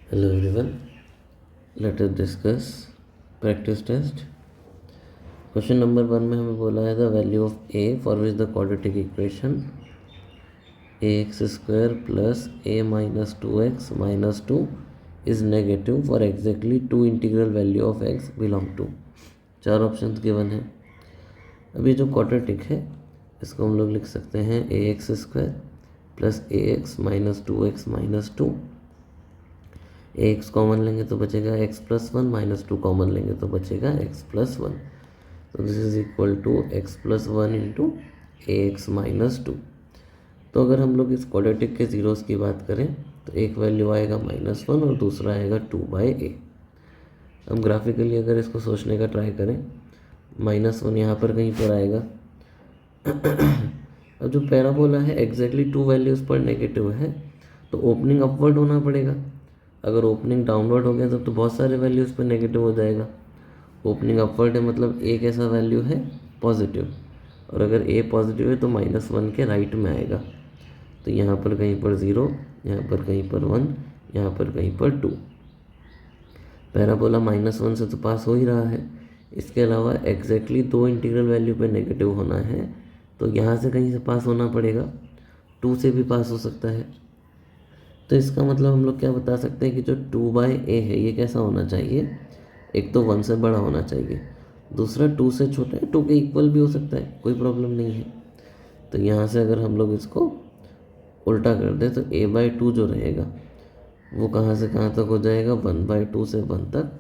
Hello everyone, let us discuss practice test. Question number 1 में हमें बोला है the value of a for which the quadratic equation a x square plus a minus 2x minus 2 is negative for exactly 2 integral value of x belong to. 4 option given है। अभी जो quadratic है इसको हम लोग लिख सकते हैं A x square plus A x minus 2x minus 2। X common लेंगे तो बचेगा x प्लस 1 माइनस 2 कॉमन लेंगे तो बचेगा x प्लस 1। तो this is equal to x plus 1 into a x minus 2। तो अगर हम लोग इस क्वाड्रेटिक के ज़ीरोस की बात करें तो एक वैल्यू आएगा -1 और दूसरा आएगा 2/a। हम ग्राफिकली अगर इसको सोचने का ट्राई करें, -1 यहाँ पर कहीं पर आएगा। अब जो पैराबोला है एग्जैक्टली 2 वैल्यूज़ पर नेगेटिव है तो ओपनिंग अपवर्ड होना पड़ेगा। अगर ओपनिंग डाउनवर्ड हो गया तब तो बहुत सारे वैल्यूज़ पे नेगेटिव हो जाएगा। ओपनिंग अपवर्ड है मतलब ए कैसा वैल्यू है, पॉजिटिव, और अगर ए पॉजिटिव है तो -1 के राइट में आएगा। तो यहाँ पर कहीं पर 0, यहाँ पर कहीं पर 1, यहाँ पर कहीं पर 2। पैराबोला -1 से तो पास हो ही रहा है। इसके अलावा एग्जैक्टली 2 इंटीग्रल वैल्यू पे नेगेटिव होना है तो यहाँ से कहीं से पास होना पड़ेगा, 2 से भी पास हो सकता है। तो इसका मतलब हम लोग क्या बता सकते हैं कि जो 2/a है ये कैसा होना चाहिए, एक तो 1 से बड़ा होना चाहिए, दूसरा 2 से छोटा है, 2 के इक्वल भी हो सकता है, कोई प्रॉब्लम नहीं है। तो यहाँ से अगर हम लोग इसको उल्टा कर दें तो a/2 जो रहेगा वो कहाँ से कहाँ तक हो जाएगा, 1/2 से 1 तक।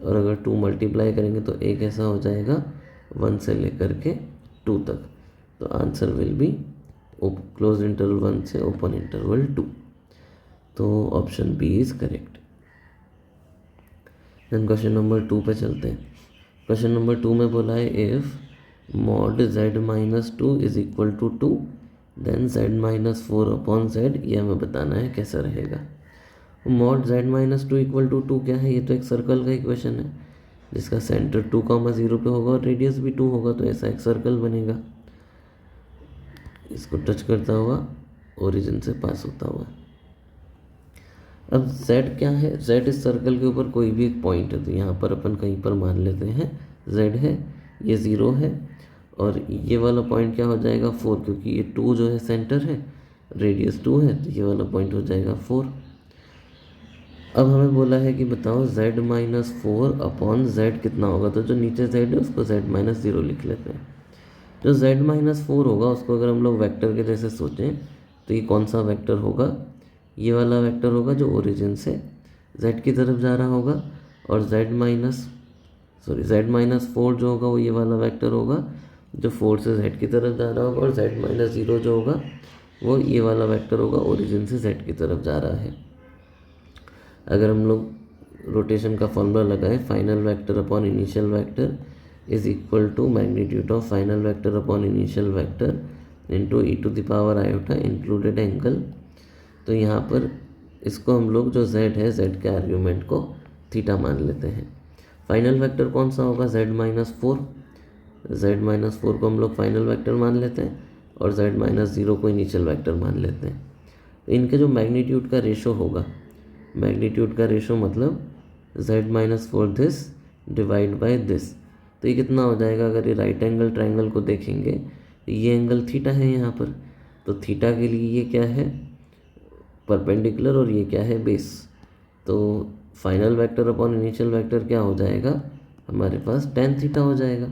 और अगर 2 मल्टीप्लाई करेंगे तो a कैसा हो जाएगा, 1 से लेकर के 2 तक। तो answer will be close interval 1 से ओपन इंटरवल 2। तो option B is correct. Then question number 2 पे चलते हैं। क्वेश्चन नंबर 2 में बोला है if mod z minus 2 is equal to 2 then z minus 4 upon z, ये हमें बताना है कैसा रहेगा। Mod z minus 2 equal to 2 क्या है, ये तो एक सर्कल का इक्वेशन है जिसका सेंटर 2,0 पे होगा और रेडियस भी 2 होगा, तो ऐसा एक सर्कल बनेगा। इसको टच करता हुआ ओरिजिन से पास होता हुआ। अब z क्या है, z इस सर्कल के ऊपर कोई भी एक पॉइंट है, तो यहाँ पर अपन कहीं पर मान लेते हैं z है, ये 0 है, और ये वाला पॉइंट क्या हो जाएगा 4, क्योंकि ये 2 जो है सेंटर है, रेडियस 2 है, तो ये वाला पॉइंट हो जाएगा 4। अब हमें बोला है कि बताओ z माइनस 4 अपॉन z कितना होगा, तो जो नीचे z है उसको z माइनस 0 लिख लेते हैं। जो z माइनस 4 होगा उसको अगर हम लोग वेक्टर के जैसे सोचें तो ये कौन सा वेक्टर होगा, ये वाला वेक्टर होगा जो ओरिजिन से z की तरफ जा रहा होगा, और z माइनस 4 जो होगा वो ये वाला वेक्टर होगा जो 4 से z की तरफ जा रहा होगा, और z माइनस 0 जो होगा वो ये वाला वेक्टर होगा ओरिजिन से z की तरफ जा रहा है। अगर हम लोग रोटेशन का फॉर्मूला लगाएं, final vector upon initial vector is equal to magnitude of final vector upon initial vector into e⁻i included angle. तो यहाँ पर इसको हम लोग जो z है, z के आर्ग्यूमेंट को थीटा मान लेते हैं। फाइनल वेक्टर कौन सा होगा, z माइनस 4। z माइनस 4 को हम लोग फाइनल वेक्टर मान लेते हैं और z माइनस 0 को इनिशियल वेक्टर मान लेते हैं। तो इनके जो मैग्नीट्यूड का रेशो होगा, मैग्नीट्यूड का रेशो मतलब z minus 4 this divide by this, तो ये कितना हो जाएगा। अगर ये राइट एंगल ट्राइंगल को देखेंगे तो ये एंगल थीटा है यहाँ पर, तो थीटा के लिए ये क्या है, परपेंडिकुलर, और ये क्या है, बेस। तो final vector upon initial vector क्या हो जाएगा, हमारे पास tan थीटा हो जाएगा।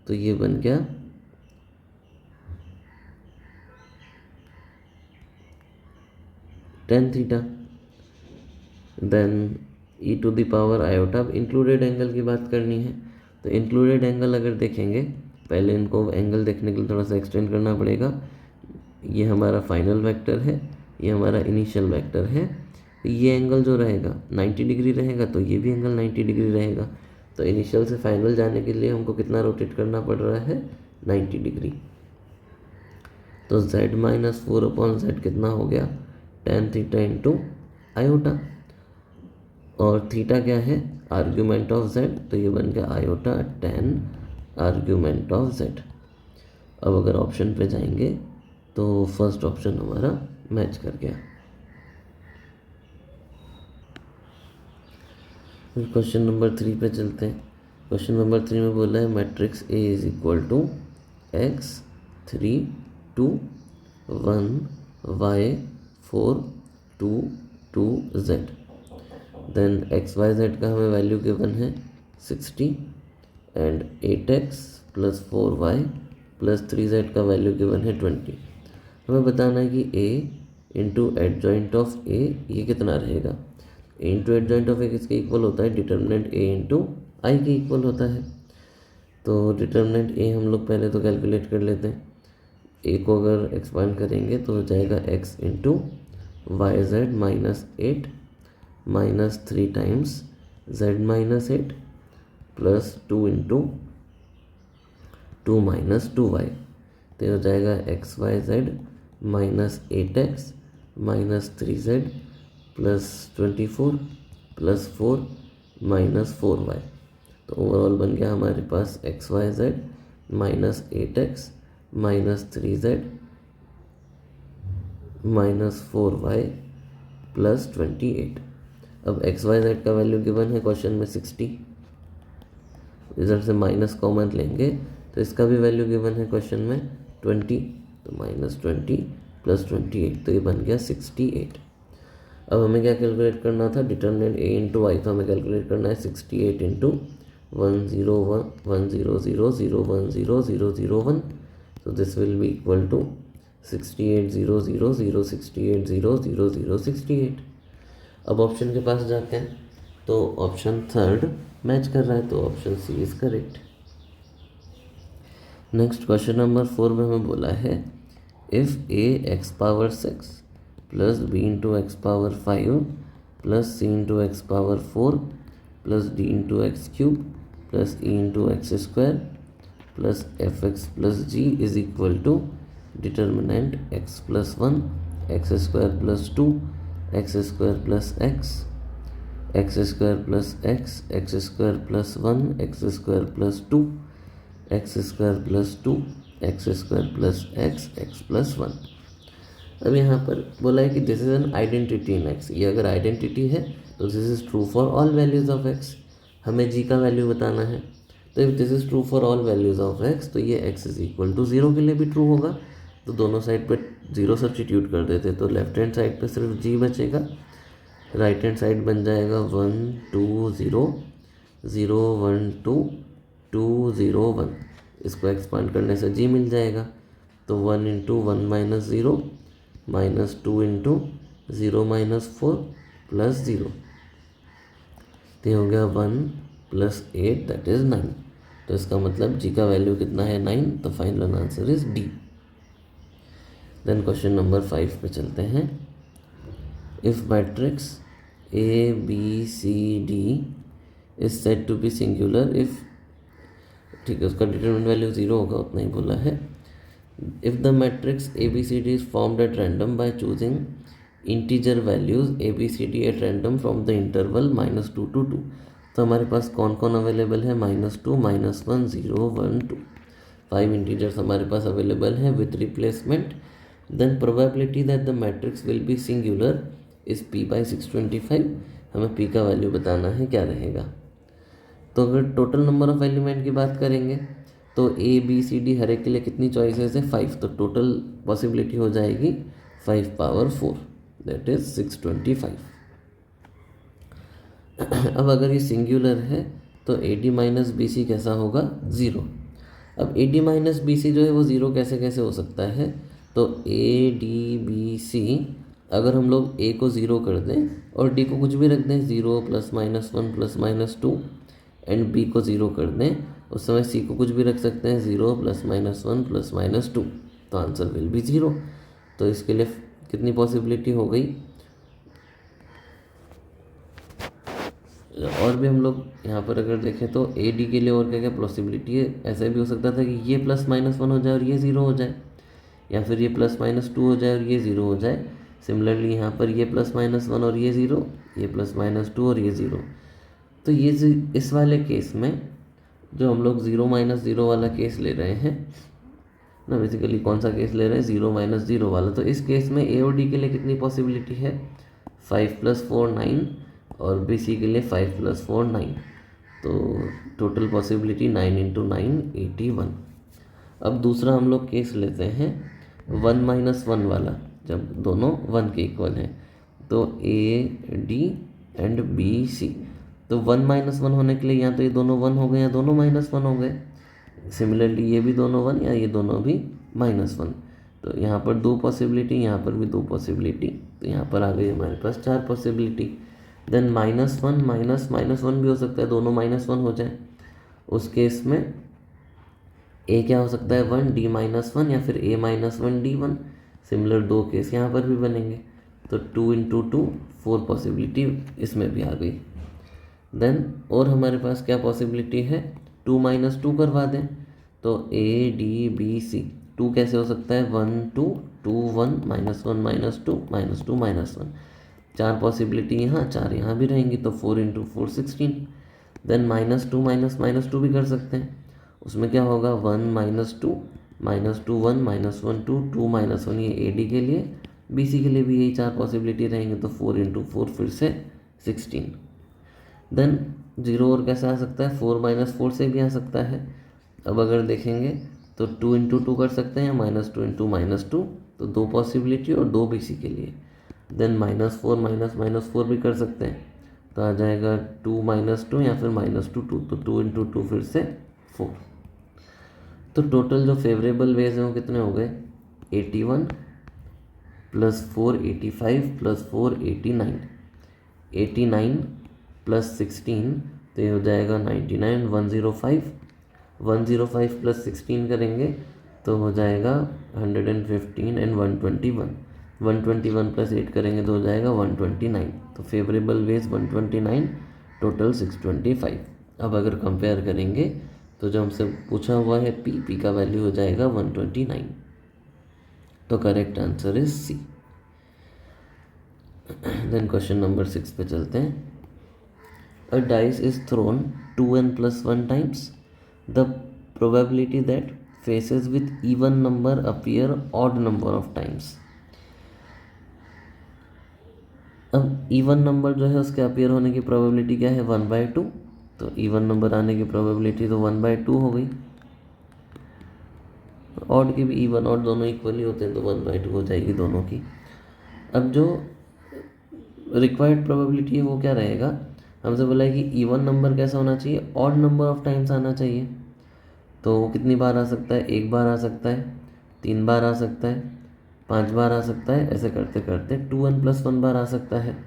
तो ये बन गया tan थीटा। Then e⁻i। अब इंक्लूडेड एंगल की बात करनी है, तो इंक्लूडेड एंगल अगर देखेंगे, पहले इनको एंगल देखने के लिए थोड़ा सा एक्सटेंड करना पड़ेगा। ये हमारा फाइनल वेक्टर है, ये हमारा इनिशियल वेक्टर है, तो ये एंगल जो रहेगा 90 डिग्री रहेगा, तो ये भी एंगल 90 डिग्री रहेगा। तो इनिशियल से फाइनल जाने के लिए हमको कितना रोटेट करना पड़ रहा है, 90 डिग्री। तो z माइनस 4 अपॉन z कितना हो गया, tan थीटा इंटू आयोटा, और थीटा क्या है, आर्ग्यूमेंट ऑफ z, तो ये बन गया iota tan argument of z। अब अगर ऑप्शन पे जाएंगे तो फर्स्ट ऑप्शन हमारा मैच कर गया। फिर क्वेश्चन नंबर 3 पे चलते हैं। क्वेश्चन नंबर 3 में बोला है matrix A is equal to x 3 2 1 y 4 2 2 z. Then x Y Z का हमें वैल्यू गिवन है 60 and 8x plus 4y plus 3z का वैल्यू गिवन है 20। हमें बताना है कि a into adjoint of a ये कितना रहेगा। a into adjoint of a किसके इक्वल होता है, डिटर्मिनेंट a इंटू आई के इक्वल होता है। तो डिटर्मिनेंट a हम लोग पहले तो कैलकुलेट कर लेते हैं। a को अगर एक्सपांड करेंगे तो हो जाएगा x into Y Z minus 8 minus 3 times z minus 8 plus 2 into 2 minus 2y। तो ये हो जाएगा X Y Z minus 8x minus 3z plus 24 plus 4 minus 4y। तो ओवरऑल बन गया हमारे पास X Y Z minus 8x minus 3z minus 4y plus 28। अब एक्स वाई जेड का वैल्यू गिवन है क्वेश्चन में 60, इधर से माइनस कॉमन लेंगे तो इसका भी वैल्यू गिवन है क्वेश्चन में 20, तो माइनस 20 प्लस 28, तो ये बन गया 68। अब हमें क्या कैलकुलेट करना था, डिटर्मिनेंट a इंटू वाई। तो हमें कैलकुलेट करना है 68 इंटू 101,100,001,000,1। तो this will be equal to 68,000,068,000,068। अब ऑप्शन के पास जाते हैं तो ऑप्शन थर्ड मैच कर रहा है, तो option C is correct. Next question number 4 में हमें बोला है if a x power 6 plus b into x power 5 plus c into x power 4 plus d into x cube plus e into x square plus f x plus g is equal to determinant x plus 1 x square plus 2 x square plus x square plus x square plus 1 x square plus 2 x square plus 2 x square plus x plus 1। अब यहाँ पर बोला है कि this is an identity in x. ये अगर identity है तो this is true for all values of x. हमें जी का वैल्यू बताना है, तो if this is true for all values of x तो ये एक्स इज इक्वल टू 0 के लिए भी ट्रू होगा। तो दोनों साइड पर 0 सब्सटीट्यूट कर देते तो लेफ्ट हैंड साइड पर सिर्फ जी बचेगा, राइट हैंड साइड बन जाएगा 1 2 0 0 1 2 2 0 1। इसको एक्सपांड करने से जी मिल जाएगा, तो 1 into 1 minus 0 minus 2 into 0 minus 4 plus 0। तो हो गया 1 प्लस 8 दैट इज 9। तो इसका मतलब जी का वैल्यू कितना है 9, तो final answer is D. Then question number 5 पे चलते हैं। If matrix A B C D is said to be singular if, ठीक है, उसका डिटरमिनेंट वैल्यू 0 होगा, उतना ही बोला है। If the matrix A B C D is formed at random by choosing integer values A B C D at random from the interval -2 to 2। तो हमारे पास कौन कौन अवेलेबल है, -2 -1 0 1 2, 5 इंटीजर्स हमारे पास अवेलेबल हैं with replacement. Then probability that the matrix will be singular is p/625। हमें p का वैल्यू बताना है क्या रहेगा। तो अगर टोटल नंबर ऑफ एलिमेंट की बात करेंगे तो ए बी सी डी हर एक के लिए कितनी चॉइसेस है, 5। तो टोटल पॉसिबिलिटी हो जाएगी 5 पावर 4 दैट इज 625। अब अगर ये सिंगुलर है तो A D minus B C कैसा होगा, 0। अब A D minus B C जो है वो 0 कैसे कैसे हो सकता है, तो ए डी बी सी अगर हम लोग ए को 0 कर दें और डी को कुछ भी रख दें 0 +- 1 +- 2 एंड बी को 0 कर दें, उस समय सी को कुछ भी रख सकते हैं 0 +- 1 +- 2, तो आंसर विल बी 0। तो इसके लिए कितनी पॉसिबिलिटी हो गई। और भी हम लोग यहाँ पर अगर देखें तो ए डी के लिए और क्या क्या पॉसिबिलिटी है। ऐसा भी हो सकता था कि ये +- 1 हो जाए और ये 0 हो जाए, या फिर ये +- 2 हो जाए और ये 0 हो जाए। सिमिलरली यहाँ पर ये +- 1 और ये 0, ये +- 2 और ये 0। तो ये इस वाले केस में जो हम लोग 0 - 0 वाला केस ले रहे हैं ना, बेसिकली कौन सा केस ले रहे हैं, 0 - 0 वाला। तो इस केस में ए और डी के लिए कितनी पॉसिबिलिटी है, 5 + 4 9 और बी सी के लिए 5 + 4 9। तो टोटल पॉसिबिलिटी 9 × 9 81। अब दूसरा हम लोग केस लेते हैं 1 - 1 वाला, जब दोनों 1 के इक्वल हैं। तो A D and B C, तो 1 - 1 होने के लिए या तो ये दोनों 1 हो गए या दोनों -1 हो गए। सिमिलरली ये भी दोनों 1 या ये दोनों भी -1। तो यहाँ पर 2 पॉसिबिलिटी, यहाँ पर भी 2 पॉसिबिलिटी, तो यहाँ पर आ गई हमारे पास 4 पॉसिबिलिटी। देन -1 -1 भी हो सकता है, दोनों -1 हो जाए। उस केस में ए क्या हो सकता है 1, डी -1 या फिर ए -1 डी 1। सिमिलर 2 केस यहाँ पर भी बनेंगे। तो 2 × 2 4 पॉसिबिलिटी इसमें भी आ गई। देन और हमारे पास क्या पॉसिबिलिटी है, 2 - 2 करवा दें। तो ए डी बी सी, 2 कैसे हो सकता है 1 2 2 1 -1 -2 -2 -1। 4 पॉसिबिलिटी यहाँ, 4 यहाँ भी रहेंगी, तो 4 × 4 16। देन -2 -2 भी कर सकते हैं। उसमें क्या होगा 1 -2 -2 1 -1 2 2 -1, ये ए डी के लिए, बी सी के लिए भी यही 4 पॉसिबिलिटी रहेंगे। तो 4 × 4 फिर से 16। देन 0 और कैसे आ सकता है, 4 - 4 से भी आ सकता है। अब अगर देखेंगे तो 2 × 2 कर सकते हैं, -2 × -2, तो 2 पॉसिबिलिटी और 2 बी सी के लिए। देन -4 -4 भी कर सकते हैं, तो आ जाएगा 2 - 2 या फिर -2 2, तो 2 × 2 फिर से 4। तो टोटल जो फेवरेबल वेज हैं वो कितने हो गए, 81 + 4 85 + 4 89। 89 + 16, तो ये हो जाएगा 99। 105 + 16 करेंगे तो हो जाएगा 115 एंड 121। 121 + 8 करेंगे तो हो जाएगा 129। तो फेवरेबल वेज 129, टोटल 625। अब अगर कंपेयर करेंगे तो जो हमसे पूछा हुआ है पी का वैल्यू हो जाएगा 129। तो correct answer is C. Then question number 6 पे चलते हैं। A dice is thrown 2n + 1 times. The probability that faces with even number appear odd number of times. अब इवन नंबर जो है उसके अपीयर होने की प्रोबेबिलिटी क्या है 1/2। तो इवन नंबर आने की प्रोबेबिलिटी तो 1/2 हो गई। ऑड की भी इवन ऑड दोनों इक्वली होते हैं, तो 1/2 हो जाएगी दोनों की। अब जो रिक्वायर्ड प्रोबेबिलिटी है वो क्या रहेगा, हमसे बोला है कि इवन नंबर कैसा होना चाहिए, ऑड नंबर ऑफ टाइम्स आना चाहिए। तो वो कितनी बार आ सकता है, 1 बार आ सकता है, 3 बार आ सकता है, 5 बार आ सकता है, ऐसे करते करते 2n + 1 बार आ सकता है।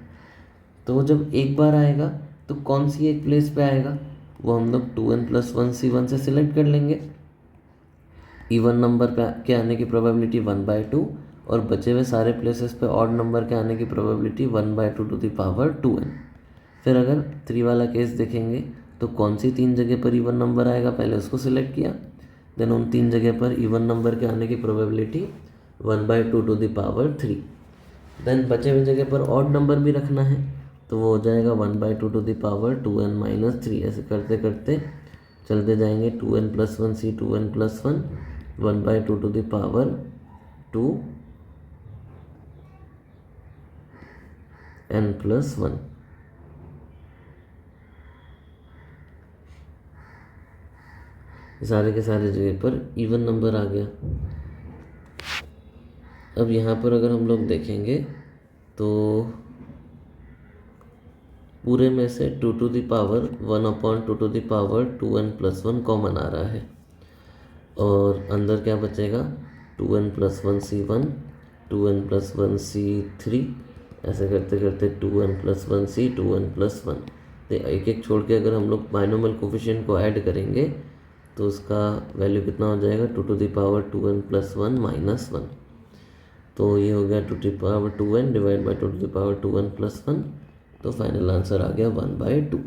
तो जब 1 बार आएगा तो कौन सी एक प्लेस पे आएगा, वो हम लोग 2n + 1 C1 से सिलेक्ट कर लेंगे। इवन नंबर पे के आने की प्रोबेबिलिटी 1/2 और बचे हुए सारे प्लेसेस पे ऑड नंबर के आने की probability 1/2 to the power 2n। फिर अगर 3 वाला केस देखेंगे तो कौन सी 3 जगह पर इवन नंबर आएगा, पहले उसको सिलेक्ट किया। देन उन 3 जगह पर इवन नंबर के आने की प्रोबेबिलिटी 1/2 to the power 3। देन बचे हुए जगह पर ऑड नंबर भी रखना है, तो वो हो जाएगा 1/2 to the power 2n - 3। ऐसे करते करते चलते जाएंगे 2n + 1 C 2n + 1 1/2 to the power 2n + 1। सारे के सारे जगह पर इवन नंबर आ गया। अब यहाँ पर अगर हम लोग देखेंगे तो पूरे में से 2 to the power 1/2 to the power 2n + 1 common आ रहा है, और अंदर क्या बचेगा 2n + 1 C1 2n + 1 C3, ऐसे करते करते 2n + 1 C 2n + 1। तो एक एक छोड़ के अगर हम लोग बाइनोमियल कोफिशिएंट को ऐड करेंगे तो उसका वैल्यू कितना हो जाएगा 2 to the power 2n + 1 - 1। तो ये हो गया 2 to the power 2n divide by 2 to the power 2n + 1। तो फाइनल आंसर आ गया 1/2।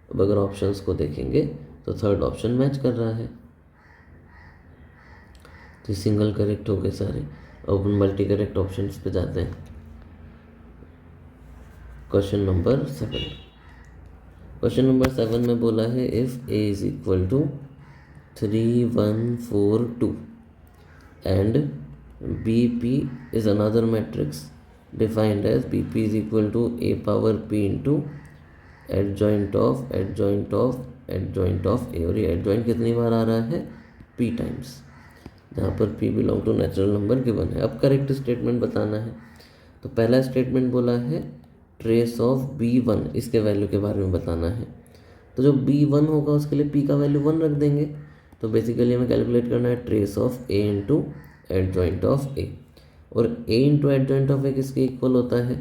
अब अगर ऑप्शंस को देखेंगे तो थर्ड ऑप्शन मैच कर रहा है, तो सिंगल करेक्ट हो गए सारे। अब मल्टी करेक्ट ऑप्शंस पे जाते हैं। Question number 7। क्वेश्चन नंबर 7 में बोला है if a = 3 1 4 2 and bp is another matrix defined as bp = a power p into adjoint of adjoint of adjoint of A, और ये एडजॉइंट कितनी बार आ रहा है, p टाइम्स, जहाँ पर p belong to natural number given है। अब करेक्ट स्टेटमेंट बताना है। तो पहला स्टेटमेंट बोला है ट्रेस ऑफ b1, इसके वैल्यू के बारे में बताना है। तो जो b1 होगा उसके लिए p का वैल्यू 1 रख देंगे। तो बेसिकली हमें कैलकुलेट करना है trace of a into adjoint of a, और a into adjoint of a किसके इक्वल होता है,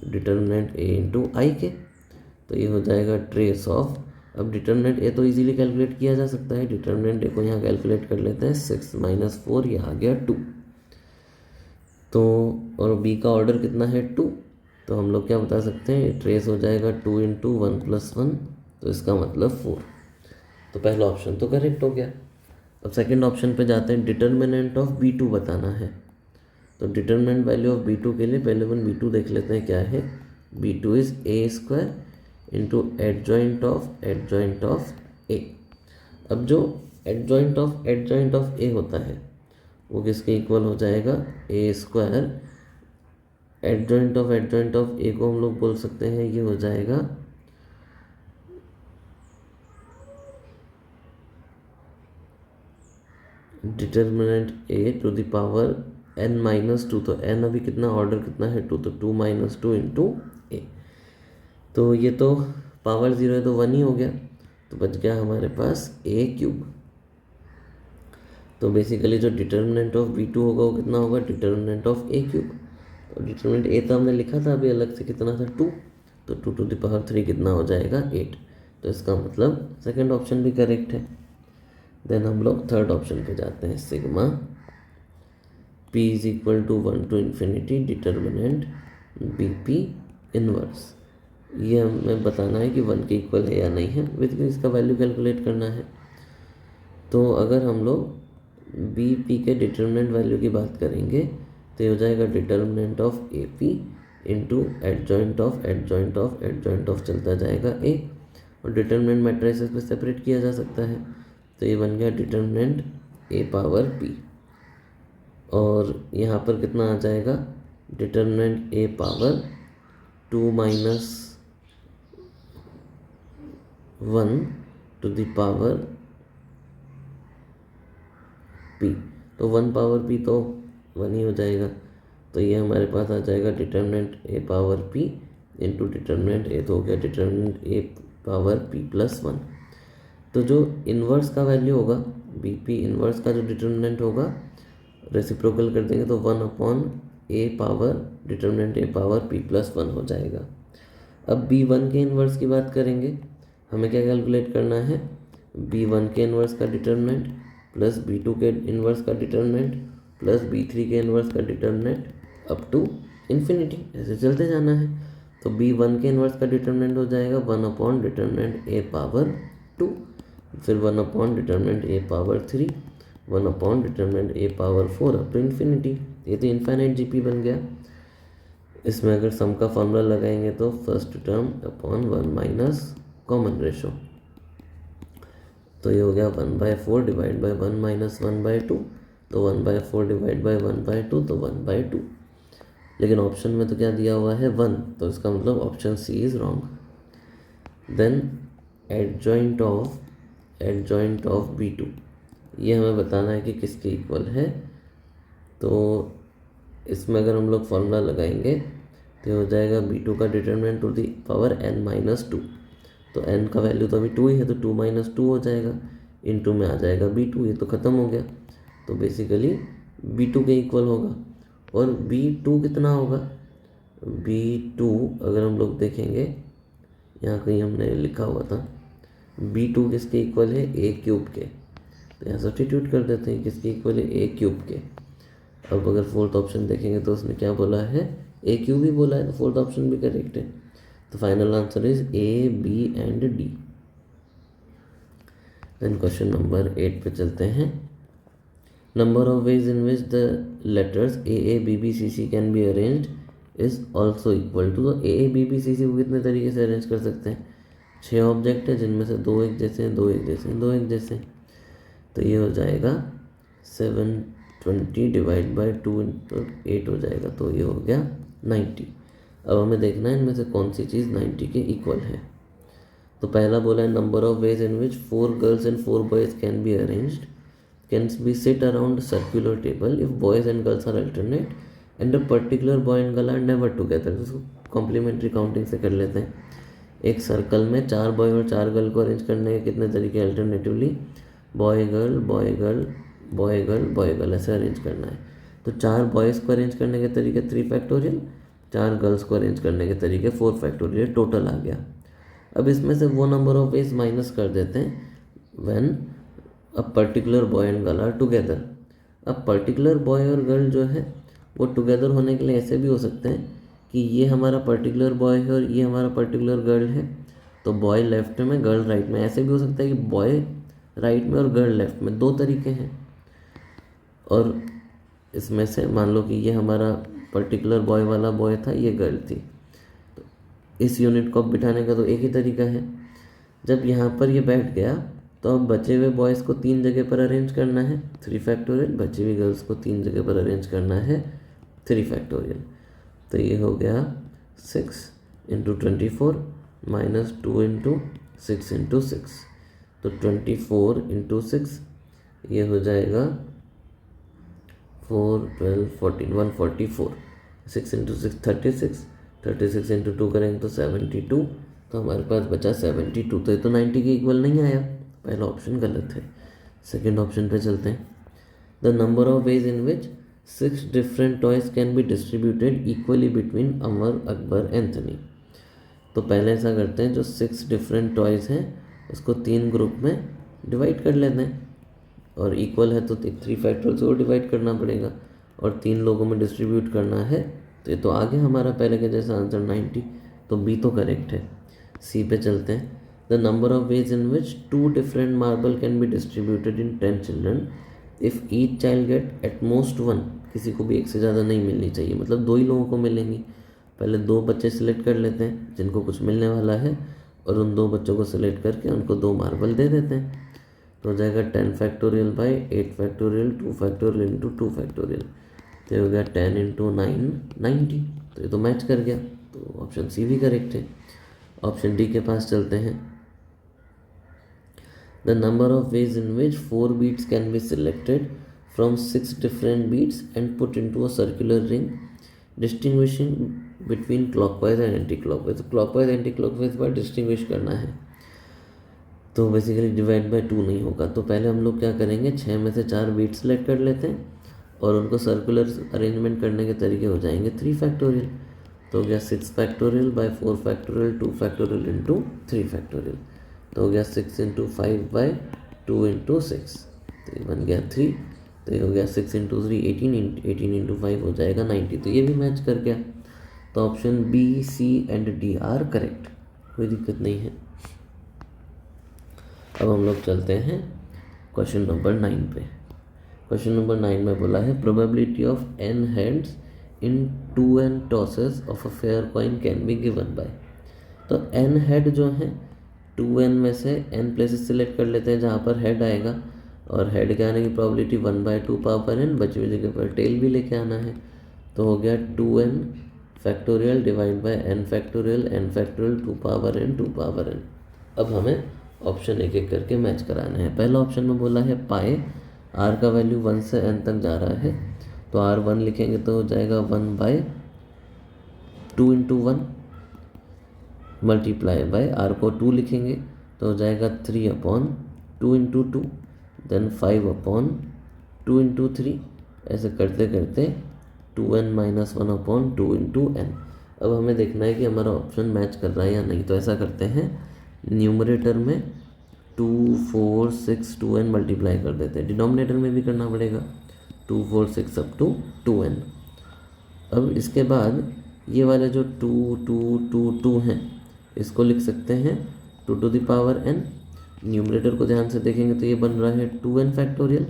डिटर्मिनेंट a इंटू आई के। तो ये हो जाएगा ट्रेस ऑफ, अब डिटर्मिनेंट a तो इजीली कैलकुलेट किया जा सकता है, डिटर्मिनेंट a को यहाँ कैलकुलेट कर लेते हैं, 6 माइनस 4, ये आ गया 2। तो और b का ऑर्डर कितना है 2, तो हम लोग क्या बता सकते हैं, ट्रेस हो जाएगा 2 इंटू 1 प्लस 1, तो इसका मतलब 4। तो पहला ऑप्शन तो करेक्ट हो गया। अब सेकंड ऑप्शन पे जाते हैं, डिटर्मिनेंट ऑफ b2 बताना है। तो डिटर्मिनेंट वैल्यू ऑफ b2 के लिए पहले अपन b2 देख लेते हैं क्या है, b2 is a square into adjoint of a। अब जो एडजॉइंट ऑफ a होता है वो किसके इक्वल हो जाएगा, a square adjoint of a को हम लोग बोल सकते हैं, ये हो जाएगा determinant a to the power n minus 2। तो n अभी कितना, ऑर्डर कितना है 2, तो 2 माइनस 2 इंटू a। तो ये तो पावर 0 है तो 1 ही हो गया, तो बच गया हमारे पास a क्यूब। तो बेसिकली जो डिटर्मिनेंट ऑफ b2 होगा वो कितना होगा, डिटर्मिनेंट ऑफ a क्यूब। तो डिटर्मिनेंट a तो हमने लिखा था अभी अलग से, कितना था 2, तो 2 टू द पावर 3 कितना हो जाएगा 8। तो इसका मतलब सेकंड ऑप्शन भी करेक्ट है। देन हम लोग थर्ड ऑप्शन पे जाते हैं, sigma p is equal to 1 to infinity determinant bp inverse. ये हमें बताना है कि 1 के इक्वल है या नहीं है, विद इसका वैल्यू कैलकुलेट करना है। तो अगर हम लोग bp के डिटर्मिनेंट वैल्यू की बात करेंगे तो ये हो जाएगा determinant of ap into adjoint of चलता जाएगा a, और डिटर्मिनेंट मैट्रिसेस पे सेपरेट किया जा सकता है। तो ये बन गया डिटर्मिनेंट a पावर p, और यहाँ पर कितना आ जाएगा, determinant a power 2 minus 1 to the power p। तो 1 पावर p तो 1 ही हो जाएगा। तो ये हमारे पास आ जाएगा determinant a power p into determinant a, तो हो गया determinant a power p plus 1। तो जो इन्वर्स का वैल्यू होगा, bp इन्वर्स का जो डिटर्मिनेंट होगा, रेसिप्रोकल कर देंगे तो 1 upon a power determinant a power p plus 1 हो जाएगा। अब b1 के इन्वर्स की बात करेंगे, हमें क्या कैलकुलेट करना है, b1 के इन्वर्स का डिटर्मिनेंट प्लस b2 के इन्वर्स का डिटर्मिनेंट प्लस b3 के इन्वर्स का डिटर्मिनेंट अप टू इन्फिनिटी, ऐसे चलते जाना है। तो b1 के इन्वर्स का डिटर्मिनेंट हो जाएगा 1 अपॉन डिटर्मिनेंट a पावर 2, फिर 1 upon determinant a power 3, 1 upon determinant a power 4 up to infinity. ये तो इन्फाइनाइट जीपी बन गया। इसमें अगर सम का फॉर्मूला लगाएंगे तो first term upon 1 minus common ratio, तो ये हो गया 1/4 डिवाइड बाई 1 माइनस 1/2, तो 1/4 डिवाइड बाई 1/2, तो 1/2। लेकिन ऑप्शन में तो क्या दिया हुआ है 1, तो इसका मतलब option C is wrong. Then adjoint of b2, ये हमें बताना है कि किसके इक्वल है। तो इसमें अगर हम लोग फॉर्मूला लगाएंगे तो हो जाएगा b2 का determinant to the power n minus 2, तो n का वैल्यू तो अभी 2 ही है, तो 2 माइनस 2 हो जाएगा, इनटू में आ जाएगा b2, ये तो ख़त्म हो गया। तो बेसिकली b2 के इक्वल होगा, और b2 कितना होगा, b2 अगर हम लोग देखेंगे यहाँ कहीं हमने लिखा हुआ था, b2 किसके इक्वल है, a क्यूब के, तो यहाँ सब्स्टिट्यूट कर देते हैं, किसके इक्वल है, a क्यूब के। अब अगर फोर्थ ऑप्शन देखेंगे तो उसने क्या बोला है, a क्यूब ही बोला है, तो फोर्थ ऑप्शन भी करेक्ट है। तो final answer is A, B and D। Then question number 8 पे चलते हैं। Number of ways in which the letters AA, BB, CC can be arranged is also equal to. तो AA, BB, CC को कितने तरीके से अरेंज कर सकते हैं, 6 ऑब्जेक्ट है जिनमें से 2 एक जैसे हैं, 2 एक जैसे हैं, 2 एक जैसे हैं। तो ये हो जाएगा 720 डिवाइड बाई 2 इंटू 8 हो जाएगा, तो ये हो गया 90। अब हमें देखना है इनमें से कौन सी चीज़ 90 के इक्वल है। तो पहला बोला है number of ways in which 4 girls and 4 boys can be arranged can be sit around circular table if boys and girls are alternate and a particular boy and girl are never together. इसको complementary counting से कर लेते हैं। एक circle में 4 boy और 4 girl को arrange करने के कितने तरीके alternatively, boy girl boy girl boy girl boy girl, ऐसे अरेंज करना है। तो 4 बॉयज़ को अरेंज करने के तरीके 3 फैक्टोरियल, 4 गर्ल्स को अरेंज करने के तरीके 4 फैक्टोरियल, टोटल आ गया। अब इसमें से वो नंबर ऑफ वेज माइनस कर देते हैं when a particular boy and girl are together. अब पर्टिकुलर बॉय और गर्ल जो है वो टुगेदर होने के लिए ऐसे भी हो सकते हैं कि ये हमारा पर्टिकुलर बॉय है और ये हमारा पर्टिकुलर गर्ल है, तो बॉय लेफ्ट में गर्ल राइट में। ऐसे भी हो सकता है कि बॉय राइट में और गर्ल लेफ्ट में, 2 तरीके हैं। और इसमें से मान लो कि ये हमारा पर्टिकुलर बॉय वाला बॉय था, ये गर्ल थी, तो इस यूनिट को अब बिठाने का तो एक ही तरीका है। जब यहाँ पर ये बैठ गया तो अब बचे हुए बॉयज़ को 3 जगह पर अरेंज करना है 3 फैक्टोरियल, बची हुई गर्ल्स को 3 जगह पर अरेंज करना है 3 फैक्टोरियल। तो ये हो गया 6 इंटू 24 माइनस 2 इंटू 6 इंटू 6, तो 24 इंटू 6 ये हो जाएगा 4 12 14 144, 6 इंटू 6 36, 36 इंटू 2 करेंगे तो 72, तो हमारे पास बचा 72। तो ये तो 90 के इक्वल नहीं आया, पहला ऑप्शन गलत है। सेकेंड ऑप्शन पे चलते हैं। The number of ways in which 6 different toys can be distributed equally between Amar Akbar Anthony. तो पहले ऐसा करते हैं, जो 6 डिफरेंट टॉयज़ हैं उसको 3 ग्रुप में डिवाइड कर लेते हैं, और इक्वल है तो 3 फैक्टोरियल से वो डिवाइड करना पड़ेगा, और 3 लोगों में डिस्ट्रीब्यूट करना है। तो ये तो आगे हमारा पहले के जैसा आंसर 90, तो बी तो करेक्ट है। सी पे चलते हैं। The number of ways in which 2 different marble can be distributed in 10 children if each child gate at most 1। किसी को भी एक से ज़्यादा नहीं मिलनी चाहिए, मतलब 2 ही लोगों को मिलेंगी। पहले 2 बच्चे सिलेक्ट कर लेते हैं जिनको कुछ मिलने वाला है, और उन 2 बच्चों को सिलेक्ट करके उनको 2 मार्बल दे देते हैं। तो हो जाएगा 10 factorial by 8 factorial 2 factorial into 2 factorial, तो हो गया 10 इंटू 9 90। तो ये तो मैच कर गया, तो ऑप्शन सी भी करेक्ट है। ऑप्शन डी के पास चलते हैं। The number of ways in which 4 beads can be selected from 6 different beads and put into a circular ring distinguishing between clockwise and anti clockwise. Clockwise anti clockwise पर distinguish करना है, तो basically divide by 2 नहीं होगा। तो पहले हम लोग क्या करेंगे, 6 में से 4 बीट सेलेक्ट कर लेते हैं और उनको सर्कुलर अरेंजमेंट करने के तरीके हो जाएंगे 3 फैक्टोरियल। तो हो गया 6 factorial by 4 factorial 2 factorial into 3 factorial, तो हो गया 6 इंटू 5 बाय 2 इंटू 6, तो ये बन गया 3। तो ये हो गया 6 इंटू 3 18 इंटू 5 हो जाएगा 90। तो ये भी मैच कर गया। तो option B C and D are correct, कोई दिक्कत नहीं है। अब हम लोग चलते हैं क्वेश्चन नंबर 9 पे। क्वेश्चन नंबर 9 में बोला है probability of n heads in 2n tosses of a fair coin can be given by. तो n हेड जो है 2n में से n प्लेसेस सिलेक्ट कर लेते हैं जहाँ पर हेड आएगा, और हेड के आने की प्रोबेबिलिटी 1/2 पावर n, बची हुई जगह पर टेल भी लेके आना है। तो हो गया 2n factorial divide by n factorial 2 power n। अब हमें ऑप्शन एक एक करके मैच कराना है। पहला ऑप्शन में बोला है पाए आर का वैल्यू 1 से n तक जा रहा है, तो आर 1 लिखेंगे तो हो जाएगा 1/2 इंटू 1 मल्टीप्लाई बाय आर को 2 लिखेंगे तो हो जाएगा 3/2 इंटू 2, देन 5/2 इंटू 3, ऐसे करते करते 2n माइनस 1/2 इंटू n। अब हमें देखना है कि हमारा ऑप्शन मैच कर रहा है या नहीं। तो ऐसा करते हैं, न्यूमरेटर में 2 4 6 2n मल्टीप्लाई कर देते हैं, डिनोमिनेटर में भी करना पड़ेगा 2 4 6 अप टू 2n। अब इसके बाद ये वाले जो 2 2 2 2 हैं इसको लिख सकते हैं 2 to the power n। Numerator को ध्यान से देखेंगे तो ये बन रहा है 2n फैक्टोरियल,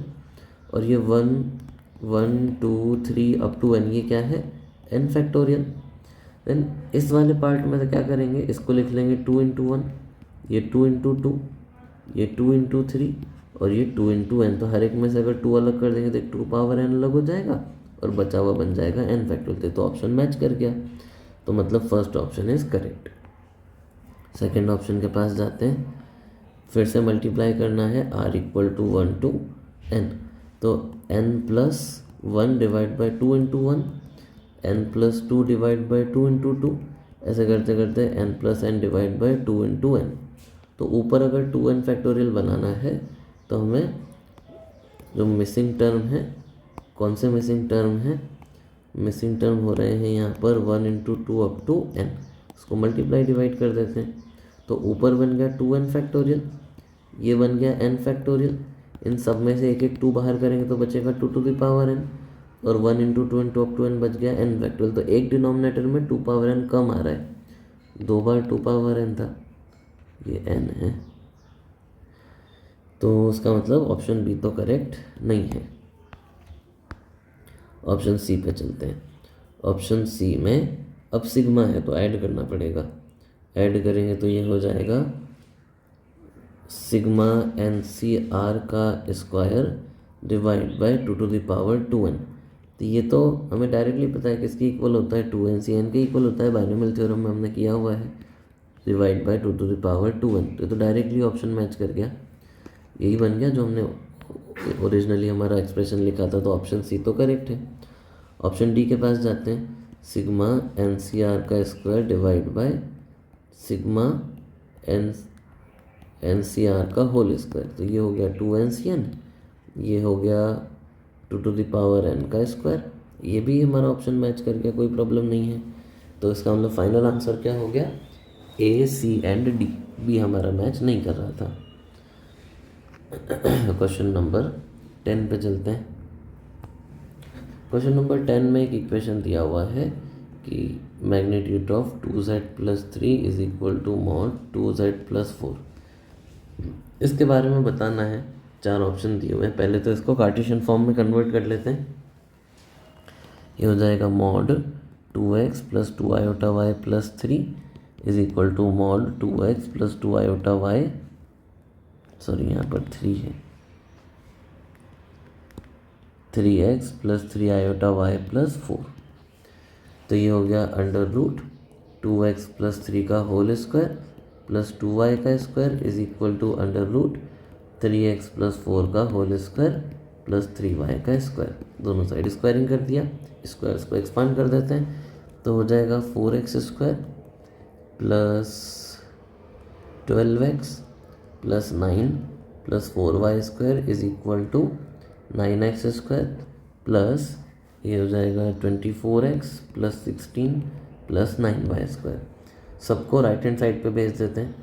और ये 1 1 2 3 अप टू n, ये क्या है n फैक्टोरियल। देन इस वाले पार्ट में से क्या करेंगे, इसको लिख लेंगे 2 इंटू 1, ये 2 इंटू 2, ये 2 इंटू 3, और ये 2 इंटू n। तो हर एक में से अगर 2 अलग कर देंगे तो 2 पावर n अलग हो जाएगा और बचा हुआ बन जाएगा n फैक्टोरियल। तो ऑप्शन मैच कर गया, तो मतलब first option is correct. Second option के पास जाते हैं, फिर से मल्टीप्लाई करना है r equal to 1 to n, तो n plus 1 divide by 2 into 1, n plus 2 divide by 2 into 2, ऐसे करते करते n plus n divide by 2 into n। तो ऊपर अगर 2n फैक्टोरियल बनाना है तो हमें जो मिसिंग टर्म है, कौन से मिसिंग टर्म है, मिसिंग टर्म हो रहे हैं यहाँ पर 1 इंटू 2 अप टू n, इसको मल्टीप्लाई डिवाइड कर देते हैं। तो ऊपर बन गया 2n फैक्टोरियल, ये बन गया n फैक्टोरियल, इन सब में से एक एक 2 बाहर करेंगे तो बचेगा 2 टू द पावर n, और 1 into 2 into up to n बच गया n फैक्टोरियल। तो एक डिनोमिनेटर में 2 पावर n कम आ रहा है, 2 बार 2 पावर n था, ये n है, तो उसका मतलब ऑप्शन बी तो करेक्ट नहीं है। ऑप्शन सी पे चलते हैं। ऑप्शन सी में अब सिग्मा है तो ऐड करना पड़ेगा, ऐड करेंगे तो ये हो जाएगा सिग्मा एन सी आर का square divide by 2 to the power 2n। तो ये तो हमें डायरेक्टली पता है किसकी इक्वल होता है, 2n सी एन के इक्वल होता है, बाइनोमियल थ्योरम में हमने किया हुआ है, divide by 2 to the power 2n। तो डायरेक्टली ऑप्शन मैच कर गया, यही बन गया जो हमने ओरिजिनली हमारा एक्सप्रेशन लिखा था, तो ऑप्शन सी तो करेक्ट है। ऑप्शन डी के पास जाते हैं, सिग्मा एन सी आर का square divide by sigma n C r का होल स्क्वायर, तो ये हो गया 2n/n, ये हो गया 2 टू द पावर n का स्क्वायर, ये भी हमारा ऑप्शन मैच कर गया, कोई प्रॉब्लम नहीं है। तो इसका मतलब फाइनल आंसर क्या हो गया, ए सी एंड डी, बी हमारा मैच नहीं कर रहा था। क्वेश्चन नंबर 10 पे चलते हैं। क्वेश्चन नंबर 10 में एक इक्वेशन दिया हुआ है कि magnitude of 2z plus 3 is equal to mod 2z plus 4। इसके बारे में बताना है, 4 ऑप्शन दिए हुए हैं। पहले तो इसको कार्टेशियन फॉर्म में कन्वर्ट कर लेते हैं। ये हो जाएगा mod 2x plus 2 iota y plus 3 is equal to mod 2x plus 2 iota y, sorry यहाँ पर 3 है, 3x plus 3 iota y plus 4। तो ये हो गया अंडर रूट 2x प्लस 3 का होल स्क्वायर प्लस 2y का square is equal to under root 3x plus 4 का होल स्क्वायर प्लस 3y का स्क्वायर। दोनों साइड स्क्वायरिंग कर दिया, स्क्वायर्स को एक्सपांड कर देते हैं, तो हो जाएगा 4x square plus 12x plus 9 plus 4y square is equal to 9x square plus ये हो जाएगा 24x plus 16 plus 9y square. सबको राइट हैंड साइड पे भेज देते हैं,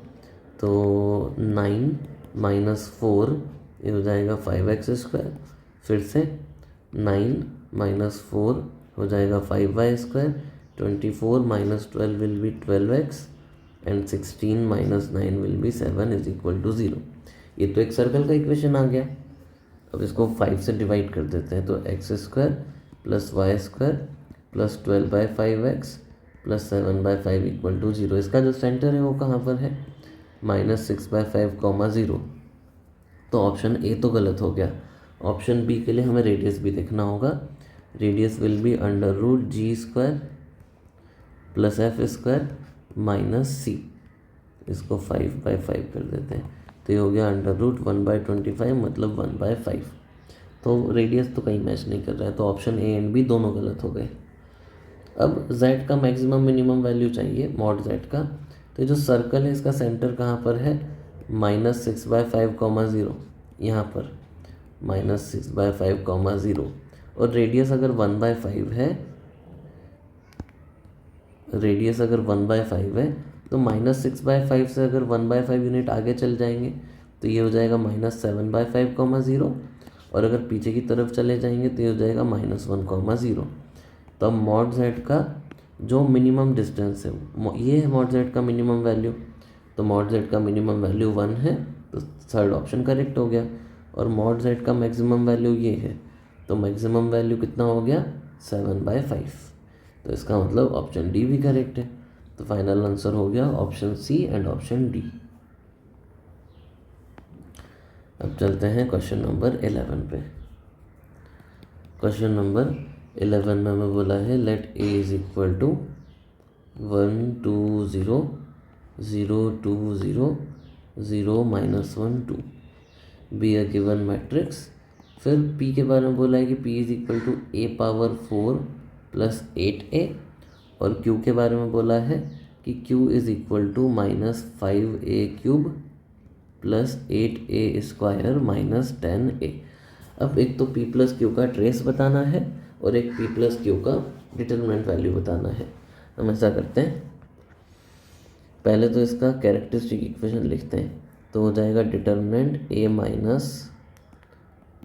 तो 9 माइनस 4 ये हो जाएगा 5x स्क्वायर, फिर से 9 माइनस 4 हो जाएगा 5y square, 24 minus 12 will be 12x and 16 minus 9 will be 7 is equal to 0। ये तो एक सर्कल का इक्वेशन आ गया। अब इसको 5 से डिवाइड कर देते हैं, तो x square plus y square plus 12/5x plus 7/5 equal to 0। इसका जो सेंटर है वो कहाँ पर है, -6/5, 0। तो ऑप्शन ए तो गलत हो गया। ऑप्शन बी के लिए हमें रेडियस भी देखना होगा। Radius will be under root G square plus F square minus C, इसको 5/5 कर देते हैं, तो ये हो गया अंडर रूट 1/25 मतलब 1/5। तो रेडियस तो कहीं मैच नहीं कर रहा है, तो ऑप्शन ए एंड बी दोनों गलत हो गए। अब z का मैक्सिमम मिनिमम वैल्यू चाहिए, मॉड z का। तो ये जो सर्कल है इसका सेंटर कहाँ पर है, -6/5, 0, यहाँ पर -6/5, 0। और रेडियस अगर 1/5 है, रेडियस अगर 1/5 है तो -6/5 से अगर 1/5 यूनिट आगे चल जाएंगे तो ये हो जाएगा -7/5, 0। और अगर पीछे की तरफ चले जाएंगे तो ये हो जाएगा -1, 0। तो अब मॉड z का जो मिनिमम डिस्टेंस है, ये है मॉड z का मिनिमम वैल्यू, तो मॉड z का मिनिमम वैल्यू 1 है, तो थर्ड ऑप्शन करेक्ट हो गया। और मॉड z का मैक्सिमम वैल्यू ये है, तो मैक्सिमम वैल्यू कितना हो गया, 7/5। तो इसका मतलब ऑप्शन डी भी करेक्ट है। तो फाइनल आंसर हो गया option C and option D. अब चलते हैं क्वेश्चन नंबर 11 पे। क्वेश्चन नंबर 11 में हमें बोला है let A is equal to 1 2 0 0 2 0 0 -1 2 be a given matrix. फिर p के बारे में बोला है कि p is equal to a power 4 plus 8a, और q के बारे में बोला है कि q is equal to -5a³ plus 8a square minus 10a। अब एक तो p प्लस क्यू का ट्रेस बताना है और एक p प्लस क्यू का डिटर्मिनेंट वैल्यू बताना है। हम ऐसा करते हैं, पहले तो इसका कैरेक्टरिस्टिक इक्वेशन लिखते हैं। तो हो जाएगा determinant a minus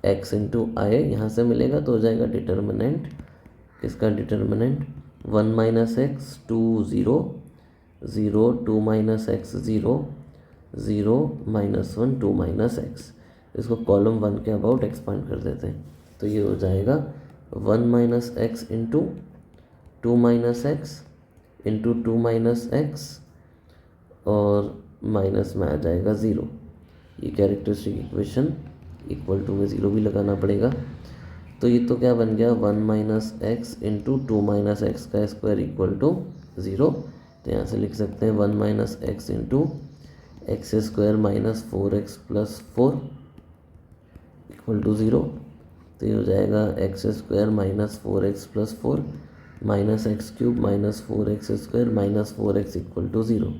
x into I, यहाँ से मिलेगा तो हो जाएगा डिटर्मिनेंट, किसका determinant 1 minus X 2 0 0 2 minus X 0 0 -1 2 minus X. इसको कॉलम 1 के अबाउट एक्सपांड कर देते हैं, तो ये हो जाएगा 1 minus x into 2 minus x into 2 minus x, और माइनस में आ जाएगा 0। ये कैरेक्टरिस्टिक इक्वेशन इक्वल टू में 0 भी लगाना पड़ेगा। तो ये तो क्या बन गया 1 minus x into 2 minus x का स्क्वायर इक्वल टू 0। तो यहाँ से लिख सकते हैं 1 minus x into x square minus 4x plus 4 equal to 0। तो ये हो जाएगा x square minus 4x plus 4 minus x cube minus 4x square minus 4x equal to 0।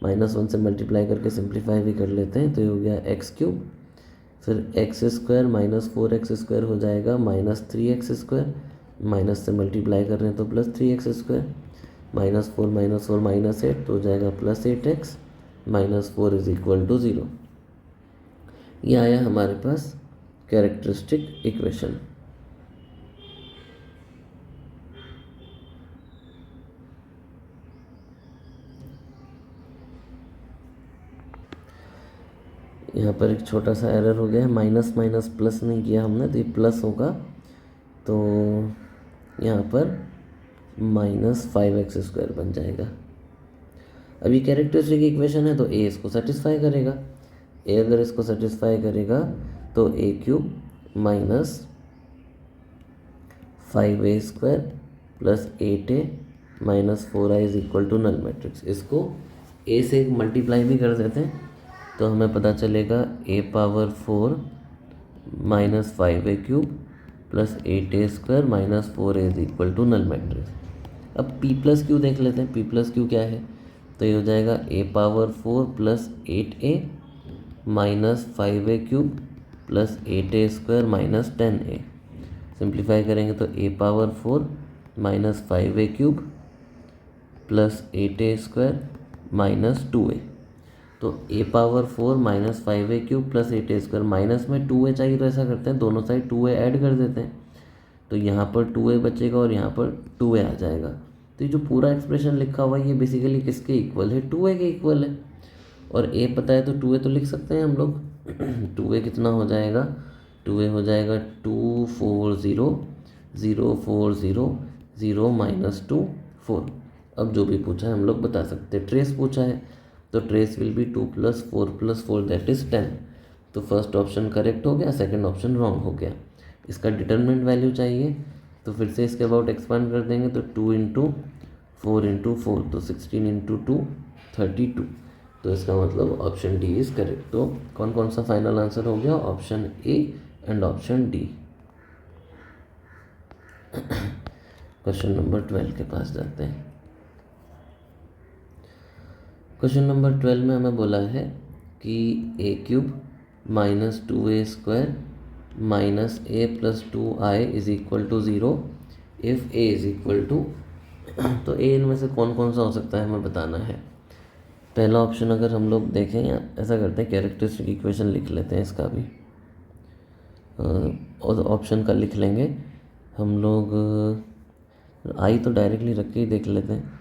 -1 से मल्टीप्लाई करके सिंप्लीफाई भी कर लेते हैं, तो ये हो गया एक्स क्यूब, फिर x square minus 4x square हो जाएगा माइनस 3x स्क्वायर, माइनस से मल्टीप्लाई कर रहे हैं तो प्लस 3x स्क्वायर, -4 माइनस 8 तो हो जाएगा plus 8x minus 4 is equal to 0। ये आया हमारे पास कैरेक्टरिस्टिक इक्वेशन। यहाँ पर एक छोटा सा एरर हो गया है, माइनस माइनस प्लस नहीं किया हमने, तो ये प्लस होगा, तो यहाँ पर -5x स्क्वायर बन जाएगा। अभी कैरेक्टरिस्टिक इक्वेशन है तो a इसको सेटिस्फाई करेगा, a अगर इसको सेटिस्फाई करेगा तो a³ minus 5a square plus 8a minus 4i is equal to null matrix. इसको a से मल्टीप्लाई भी कर देते हैं तो हमें पता चलेगा a power 4 minus 5a³ plus 8a square minus 4a is equal to null matrix. अब p प्लस क्यू देख लेते हैं, p प्लस क्यू क्या है, तो ये हो जाएगा a power 4 plus 8a minus 5a³ plus 8a square minus 10a। Simplify करेंगे तो a power 4 minus 5a³ plus 8a square minus 2a। तो a power 4 minus 5a³ plus 8a square, minus में 2a चाहिए तो ऐसा करते हैं दोनों साइड 2a ऐड कर देते हैं, तो यहाँ पर 2a बचेगा और यहाँ पर 2a आ जाएगा। तो ये जो पूरा एक्सप्रेशन लिखा हुआ है ये बेसिकली किसके इक्वल है, 2a के इक्वल है, और a पता है तो 2a तो लिख सकते हैं हम लोग। 2a कितना हो जाएगा, 2a हो जाएगा 2 4 0 0 4 0 0 माइनस 2 4। अब जो भी पूछा है हम लोग बता सकते हैं। ट्रेस पूछा है तो trace will be 2 + 4 + 4 that is 10। तो फर्स्ट ऑप्शन करेक्ट हो गया, सेकंड ऑप्शन रॉन्ग हो गया। इसका डिटरमिनेंट वैल्यू चाहिए तो फिर से इसके अबाउट एक्सपांड कर देंगे, तो 2 × 4 × 4 तो 16 × 2 32। तो इसका मतलब ऑप्शन डी इज़ करेक्ट। तो कौन कौन सा फाइनल आंसर हो गया, option A and option D. Question number 12 के पास जाते हैं। क्वेश्चन नंबर 12 में हमें बोला है कि a³ minus 2a square minus a plus 2i is equal to 0 if a is equal to, तो a इनमें से कौन कौन सा हो सकता है हमें बताना है। पहला ऑप्शन अगर हम लोग देखें, या ऐसा करते हैं कैरेक्टरिस्टिक इक्वेशन लिख लेते हैं इसका भी, और ऑप्शन का लिख लेंगे हम लोग। आई तो डायरेक्टली रख के ही देख लेते हैं,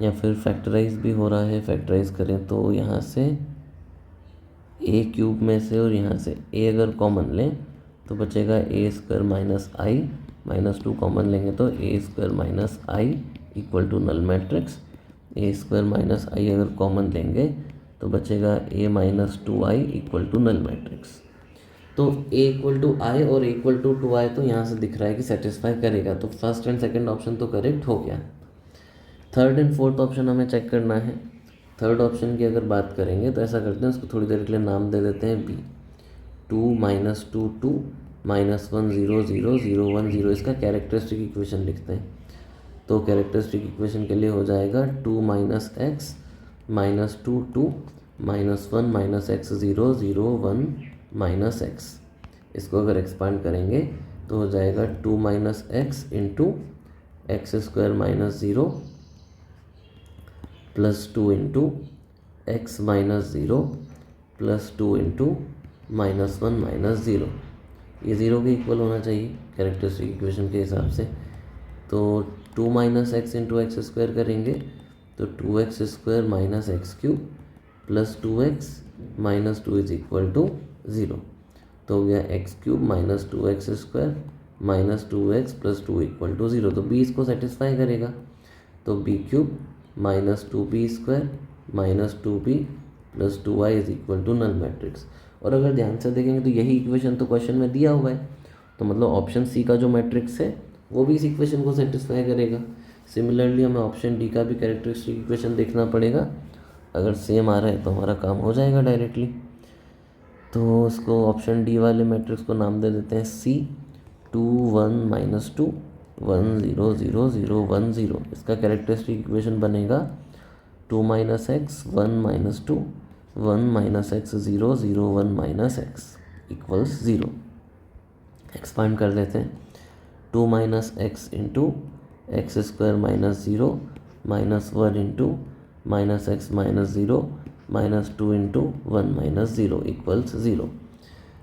या फिर फैक्टराइज भी हो रहा है, फैक्टराइज करें तो यहाँ से a³ में से और यहाँ से a अगर कॉमन लें तो बचेगा a square minus I, -2 common लेंगे तो a square minus I equal to null matrix. a square minus I अगर कॉमन लेंगे तो बचेगा a minus 2i equal to null matrix. तो a इक्वल टू आई और इक्वल टू 2i तो यहाँ से दिख रहा है कि सेटिस्फाई करेगा, तो फर्स्ट एंड सेकंड ऑप्शन तो करेक्ट हो गया। थर्ड एंड फोर्थ ऑप्शन हमें चेक करना है। थर्ड ऑप्शन की अगर बात करेंगे तो ऐसा करते हैं, उसको थोड़ी देर के लिए नाम दे देते हैं बी। 2 - 2 2 -1 0 0 0 1 0, इसका कैरेक्टरिस्टिक इक्वेशन लिखते हैं। तो कैरेक्टरिस्टिक इक्वेशन के लिए हो जाएगा 2 - x -2 2 -1 - x 0 0 1 - x। इसको अगर एक्सपांड करेंगे तो हो जाएगा 2 - x into x² - 0 +2 into x - 0 +2 into -1 - 0। ये 0 के इक्वल होना चाहिए कैरेक्टरिस्टिक इक्वेशन के हिसाब से। तो 2 - x इंटू x² करेंगे तो 2x² - x³ + 2x - 2 = 0। तो हो गया x³ - 2x² - 2x + 2 = 0। तो b इसको सेटिस्फाई करेगा। तो b³ - 2b² - 2b + 2y = null matrix. और अगर ध्यान से देखेंगे तो यही इक्वेशन तो क्वेश्चन में दिया हुआ है, तो मतलब ऑप्शन सी का जो मैट्रिक्स है वो भी इस इक्वेशन को सेटिस्फाई करेगा। सिमिलरली हमें ऑप्शन डी का भी कैरेक्टरिस्टिक इक्वेशन देखना पड़ेगा। अगर सेम आ रहा है तो हमारा काम हो जाएगा डायरेक्टली। तो उसको ऑप्शन डी वाले मैट्रिक्स को नाम दे देते हैं सी। 2 1 - 2 1 0 0 0 1 0। इसका कैरेक्टरिस्टिक इक्वेशन बनेगा 2 - x 1 - 2 1 - x 0 0 1 - x = 0। एक्सपांड कर लेते हैं। 2 - x into x² - 0 -1 into -x - 0 -2 into 1 - 0 = 0।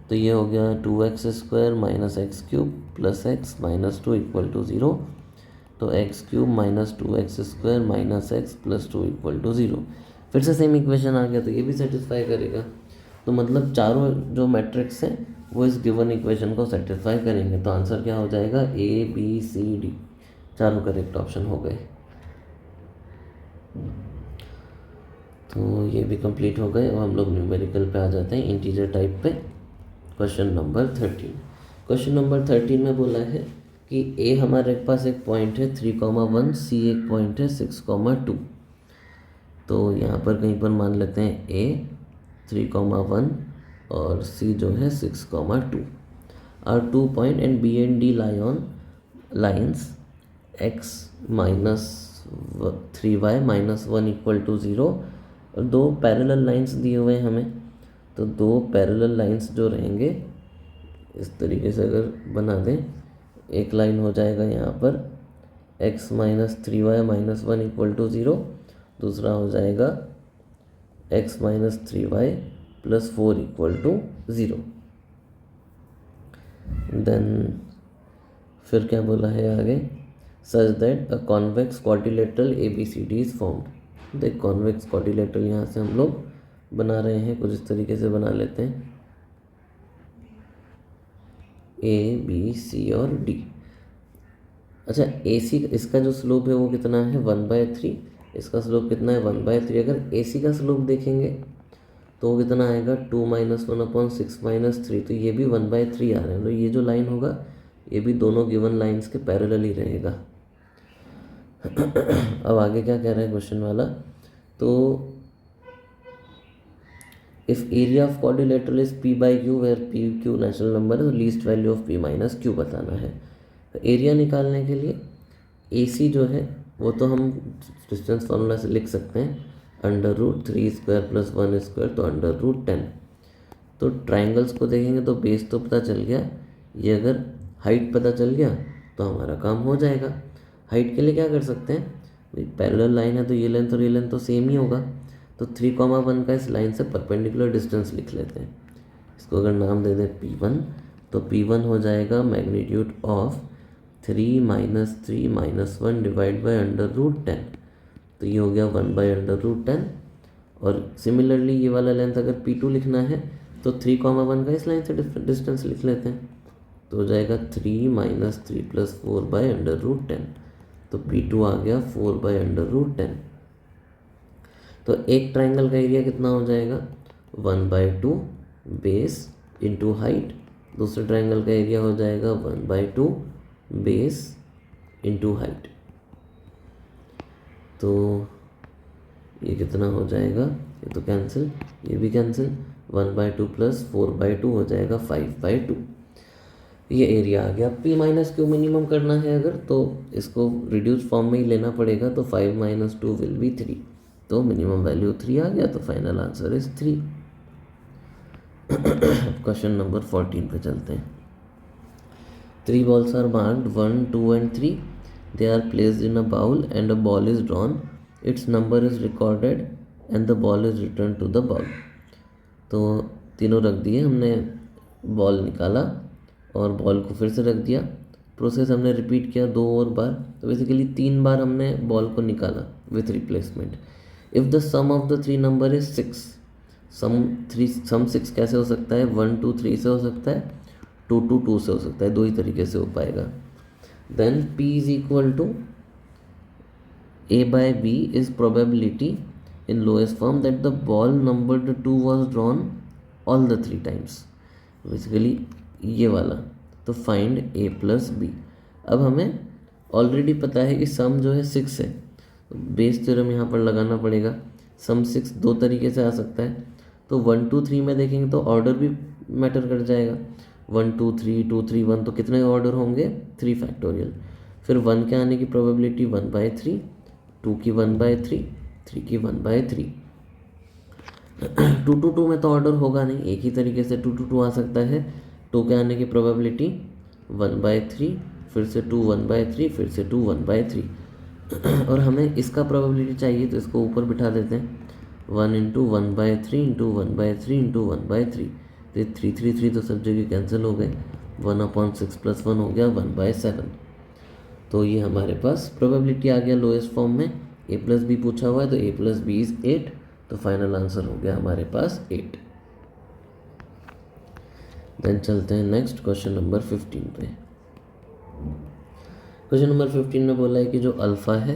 तो ये हो गया 2x² - x³ + x - 2 = 0। तो x³ - 2x² - x + 2 = 0। फिर से सेम इक्वेशन आ गया, तो ये भी सेटिस्फाई करेगा। तो मतलब चारों जो मैट्रिक्स हैं वो इस गिवन इक्वेशन को सेटिस्फाई करेंगे। तो आंसर क्या हो जाएगा, ए बी सी डी, चारों करेक्ट ऑप्शन हो गए। तो ये भी कंप्लीट हो गए। अब हम लोग न्यूमेरिकल पे आ जाते हैं, इंटीजर टाइप पे। Question number 13। क्वेश्चन नंबर 13 में बोला है कि ए हमारे पास एक पॉइंट है 3,1, सी एक पॉइंट है 6,2। तो यहाँ पर कहीं पर मान लेते हैं ए 3,1 और सी जो है 6,2 are 2 point and B and D lie on lines x - 3y - 1 = 0। और दो पैरेलल लाइंस दिए हुए हैं हमें। तो दो पैरेलल लाइंस जो रहेंगे इस तरीके से अगर बना दें, एक लाइन हो जाएगा यहाँ पर x - 3y - 1 = 0, दूसरा हो जाएगा x - 3y + 4 = 0। देन फिर क्या बोला है आगे, such that a convex quadrilateral ABCD is formed. देख कॉन्वेक्स क्वाड्रिलेटरल यहाँ से हम लोग बना रहे हैं, कुछ इस तरीके से बना लेते हैं ABC और D। अच्छा AC इसका जो स्लोप है वो कितना है 1/3, इसका स्लोप कितना है 1/3। अगर AC का स्लोप देखेंगे तो वो कितना आएगा 2 - 1/6 - 3। तो ये भी 1/3 आ रहे हैं। तो ये जो लाइन होगा ये भी दोनों गिवन लाइंस के पैरेलल ही रहेगा। अब आगे क्या कह रहा है क्वेश्चन वाला, तो if area of quadrilateral is p/q where p/q natural number है, तो least value of p - q बताना है। तो एरिया निकालने के लिए AC जो है वो तो हम डिस्टेंस फार्मूला से लिख सकते हैं, √3² + 1² तो √10। तो ट्राइंगल्स को देखेंगे तो बेस तो पता चल गया, ये अगर हाइट पता चल गया तो हमारा काम हो जाएगा। हाइट के लिए क्या कर सकते हैं, पैरेलल लाइन है तो ये लेंथ और ये लेंथ तो सेम ही होगा। तो 3,1 का इस लाइन से परपेंडिकुलर डिस्टेंस लिख लेते हैं। इसको अगर नाम दे दें P1, तो P1 हो जाएगा मैग्नीट्यूड ऑफ 3 - 3 - 1 डिवाइड बाई √10। तो ये हो गया 1/√10। और सिमिलरली ये वाला लेंथ अगर P2 लिखना है तो 3,1 का इस लाइन से डिस्टेंस लिख लेते हैं। तो हो जाएगा 3 - 3 + 4/√10। तो P2 आ गया 4/√10। तो एक ट्राइंगल का एरिया कितना हो जाएगा 1/2 बेस इंटू हाइट। दूसरे ट्राइंगल का एरिया हो जाएगा 1/2 बेस इंटू हाइट। तो ये कितना हो जाएगा, ये तो कैंसिल, ये भी कैंसिल, 1/2 प्लस 4/2 हो जाएगा 5/2। ये एरिया आ गया। पी माइनस क्यू मिनिमम करना है अगर, तो इसको रिड्यूस फॉर्म में ही लेना पड़ेगा, तो 5 - 2 विल बी 3, तो मिनिमम वैल्यू 3 आ गया, तो final answer is 3। Question number 14 पे चलते हैं। 3 balls are marked 1, 2 and 3. They are placed in a bowl and a ball is drawn. Its number is recorded and the ball is returned to the bowl. तो तीनों रख दिए हमने, ball निकाला और बॉल को फिर से रख दिया। प्रोसेस हमने रिपीट किया 2 और बार, तो बेसिकली 3 बार हमने बॉल को निकाला with replacement. If the sum of the 3 number is 6, sum 6 कैसे हो सकता है, 1, 2, 3 से हो सकता है, 2, 2, 2 से हो सकता है, दो ही तरीके से हो पाएगा। Then P is equal to A/B is probability in lowest form that the ball numbered 2 was drawn all the 3 times, basically ये वाला। तो फाइंड A + B। अब हमें ऑलरेडी पता है कि सम जो है 6 है, तो बेस थ्योरम यहाँ पर लगाना पड़ेगा। सम 6 दो तरीके से आ सकता है, तो 1, 2, 3 में देखेंगे तो ऑर्डर भी मैटर कर जाएगा। 1, 2, 3, 2, 3, 1, तो कितने ऑर्डर होंगे, 3 फैक्टोरियल। फिर 1 के आने की प्रोबेबिलिटी 1/3, 2 की 1/3, 3 की 1/3। 2, 2, 2 में तो ऑर्डर होगा नहीं, एक ही तरीके से 2, 2, 2 आ सकता है। 2 के आने की प्रोबेबिलिटी 1/3, फिर से 2 1/3, फिर से 2 1/3। और हमें इसका प्रोबेबिलिटी चाहिए, तो इसको ऊपर बिठा देते हैं, 1 × 1/3 × 1/3 × 1/3। तो 3, 3, 3 तो सब जगह कैंसिल हो गए, 1/6 + 1 हो गया 1/7। तो ये हमारे पास प्रोबेबिलिटी आ गया लोएस्ट फॉर्म में। A + B पूछा हुआ है, तो A + B इज 8, तो फाइनल आंसर हो गया हमारे पास 8। देन चलते हैं नेक्स्ट क्वेश्चन नंबर 15 पे। क्वेश्चन नंबर 15 में बोला है कि जो अल्फ़ा है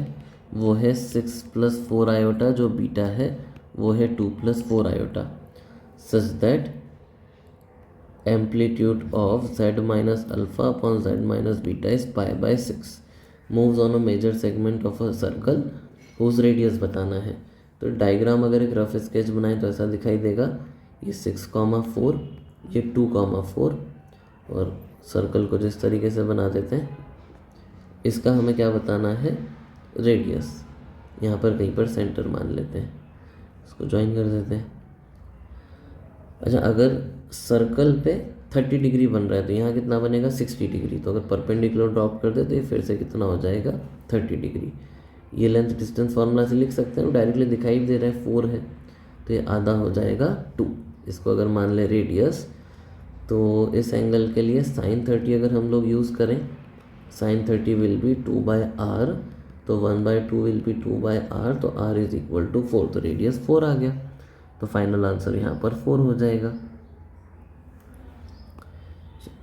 वो है 6 + 4 आयोटा, जो बीटा है वो है 2 + 4 iota, such that amplitude of z minus alpha upon z minus beta is π/6, moves on a major segment of a circle whose radius बताना है। तो डायग्राम अगर एक रफ स्केच बनाए तो ऐसा दिखाई देगा, ये 6,4, ये 2,4, और सर्कल को जिस तरीके से बना देते हैं, इसका हमें क्या बताना है, रेडियस। यहाँ पर कहीं पर सेंटर मान लेते हैं, इसको ज्वाइन कर देते हैं। अच्छा, अगर सर्कल पे 30 डिग्री बन रहा है तो यहाँ कितना बनेगा, 60 डिग्री। तो अगर परपेंडिकुलर ड्रॉप कर दे तो ये फिर से कितना हो जाएगा, 30 डिग्री। ये लेंथ डिस्टेंस फार्मूला से लिख सकते हैं, डायरेक्टली दिखाई दे रहा है 4 है, तो ये आधा हो जाएगा 2। इसको अगर मान ले रेडियस, तो इस एंगल के लिए sin 30 अगर हम लोग यूज़ करें, sin 30 विल बी 2/r, तो 1/2 विल बी 2/r, तो r इज इक्वल टू 4, तो रेडियस 4 आ गया, तो फाइनल आंसर यहाँ पर 4 हो जाएगा।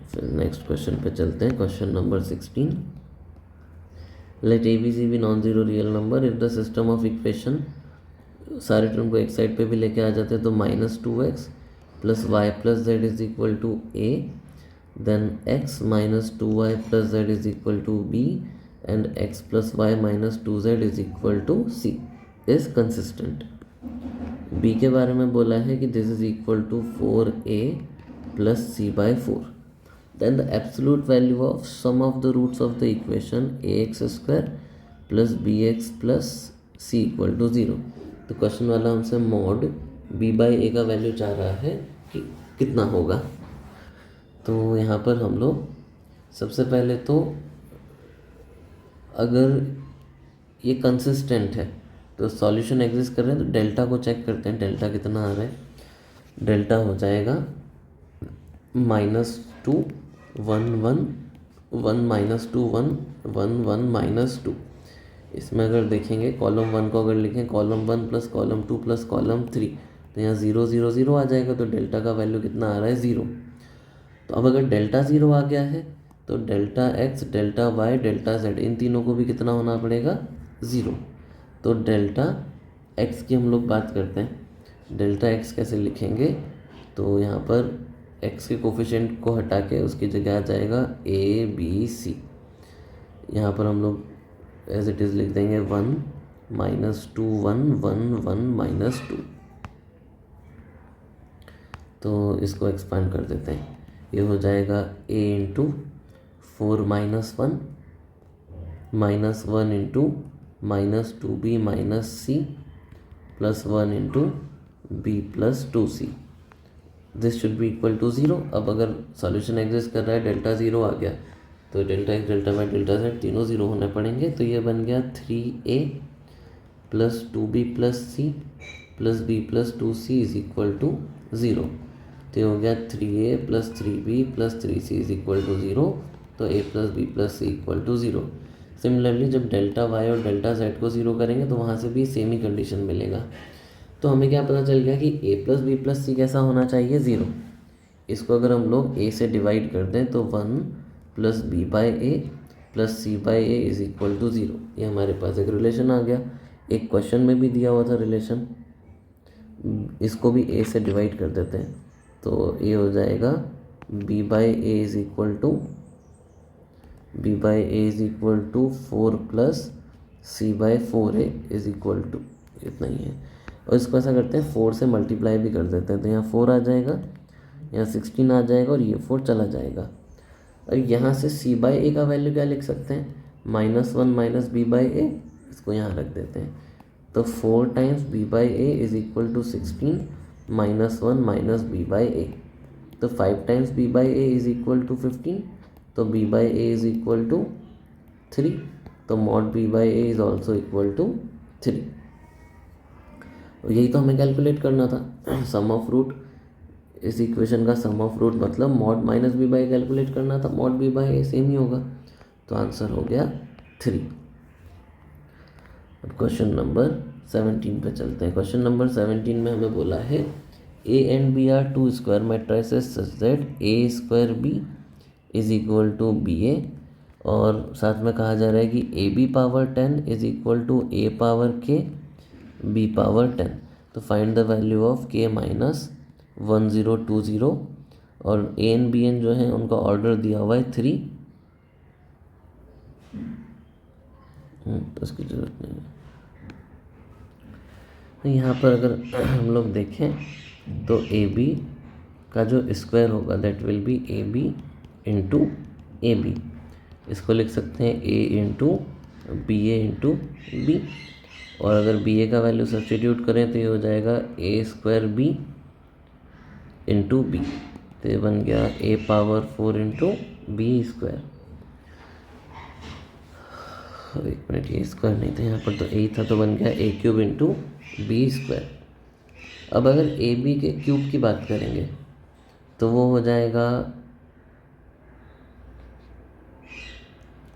फिर नेक्स्ट क्वेश्चन पे चलते हैं, question number 16। Let ABC be non zero real number if the system of equation, सारे टर्म को एक साइड पे भी लेके आ जाते हैं, तो -2x + y + z is equal to a, then x - 2y + z is equal to b, and x + y - 2z is equal to c is consistent. b के बारे में बोला है कि this is equal to 4a + c/4। Then the absolute value of sum of the roots of the equation ax² + bx + c = 0। तो question वाला हमसे mod b/a का वैल्यू चाह रहा है कि कितना होगा। तो यहाँ पर हम लोग सबसे पहले तो अगर ये कंसिस्टेंट है तो सॉल्यूशन एग्जिस्ट कर रहे हैं, तो डेल्टा को चेक करते हैं, डेल्टा कितना आ रहा है। डेल्टा हो जाएगा -2 1 1 1 - 2 1 1 1 - 2। इसमें अगर देखेंगे कॉलम 1 को अगर लिखें, कॉलम 1 + कॉलम 2 + कॉलम 3, तो यहाँ 0 0 0 आ जाएगा, तो डेल्टा का वैल्यू कितना आ रहा है, 0। तो अब अगर डेल्टा 0 आ गया है तो delta x, delta y, delta z, इन तीनों को भी कितना होना पड़ेगा, 0। तो डेल्टा x की हम लोग बात करते हैं। डेल्टा x कैसे लिखेंगे, तो यहाँ पर x के कोफिशिएंट को हटा के उसकी जगह आ जाएगा a b c। यहाँ पर हम लोग एज इट इज़ लिख देंगे 1 -2 1 1 1 -2। तो इसको एक्सपांड कर देते हैं, ये हो जाएगा a into 4 -1 -1 into -2b -c plus 1 into b plus 2c। This should be equal to 0। अब अगर सॉल्यूशन एग्जिस्ट कर रहा है, डेल्टा 0 आ गया, तो delta x delta y delta z तीनों 0 होने पड़ेंगे। तो ये बन गया 3a plus 2b plus c plus b plus 2c is equal to 0। तो ये हो गया 3a plus 3b plus 3c is equal to 0। तो a plus b plus c equal to 0। Similarly जब डेल्टा y और डेल्टा z को 0 करेंगे तो वहाँ से भी सेम ही कंडीशन मिलेगा। तो हमें क्या पता चल गया कि a प्लस बी प्लस सी कैसा होना चाहिए, 0। इसको अगर हम लोग a से डिवाइड कर दें तो 1 plus b by a plus c by A is equal to 0। ये हमारे पास एक रिलेशन आ गया। एक क्वेश्चन में भी दिया हुआ था रिलेशन, इसको भी a से डिवाइड कर देते हैं। तो ये हो जाएगा b by A is equal to 4 plus c by 4a is equal to, इतना ही है। और इसको ऐसा करते हैं 4 से मल्टीप्लाई भी कर देते हैं, तो यहाँ 4 आ जाएगा, यहाँ 16 आ जाएगा और ये 4 चला जाएगा। और यहाँ से c बाई ए का वैल्यू क्या लिख सकते हैं, -1 माइनस बी बाई ए, इसको यहाँ रख देते हैं। तो 4 times B by A is equal to 16 -1 minus B by A. तो 5 times B by A is equal to 15। तो B by A is equal to 3। तो mod B by A is also equal to 3। यही तो हमें calculate करना था, sum of root. इस equation का सम ऑफ रूट मतलब mod minus B by calculate करना था, mod B by A same ही होगा। तो आंसर हो गया 3। अब क्वेश्चन नंबर 17 पे चलते हैं। क्वेश्चन नंबर 17 में हमें बोला है A and B are 2 square matrices such that A square B is equal to B A, और साथ में कहा जा रहा है कि A B power 10 is equal to A power K B power 10। तो find the value of K minus 1020। और ए एन बी एन जो है उनका ऑर्डर दिया हुआ है 3। तो उसकी ज़रूरत नहीं है। तो यहाँ पर अगर हम लोग देखें तो ए बी का जो स्क्वायर होगा that will be A B into A B. इसको लिख सकते हैं A into B A into B. और अगर बी ए का वैल्यू सब्स्टिट्यूट करें तो ये हो जाएगा A square B into B. तो ये बन गया A power 4 into B square. एक मिनट, ये स्क्वायर नहीं था यहाँ पर, तो ए था, तो बन गया A cube into B square. अब अगर ए बी के क्यूब की बात करेंगे तो वो हो जाएगा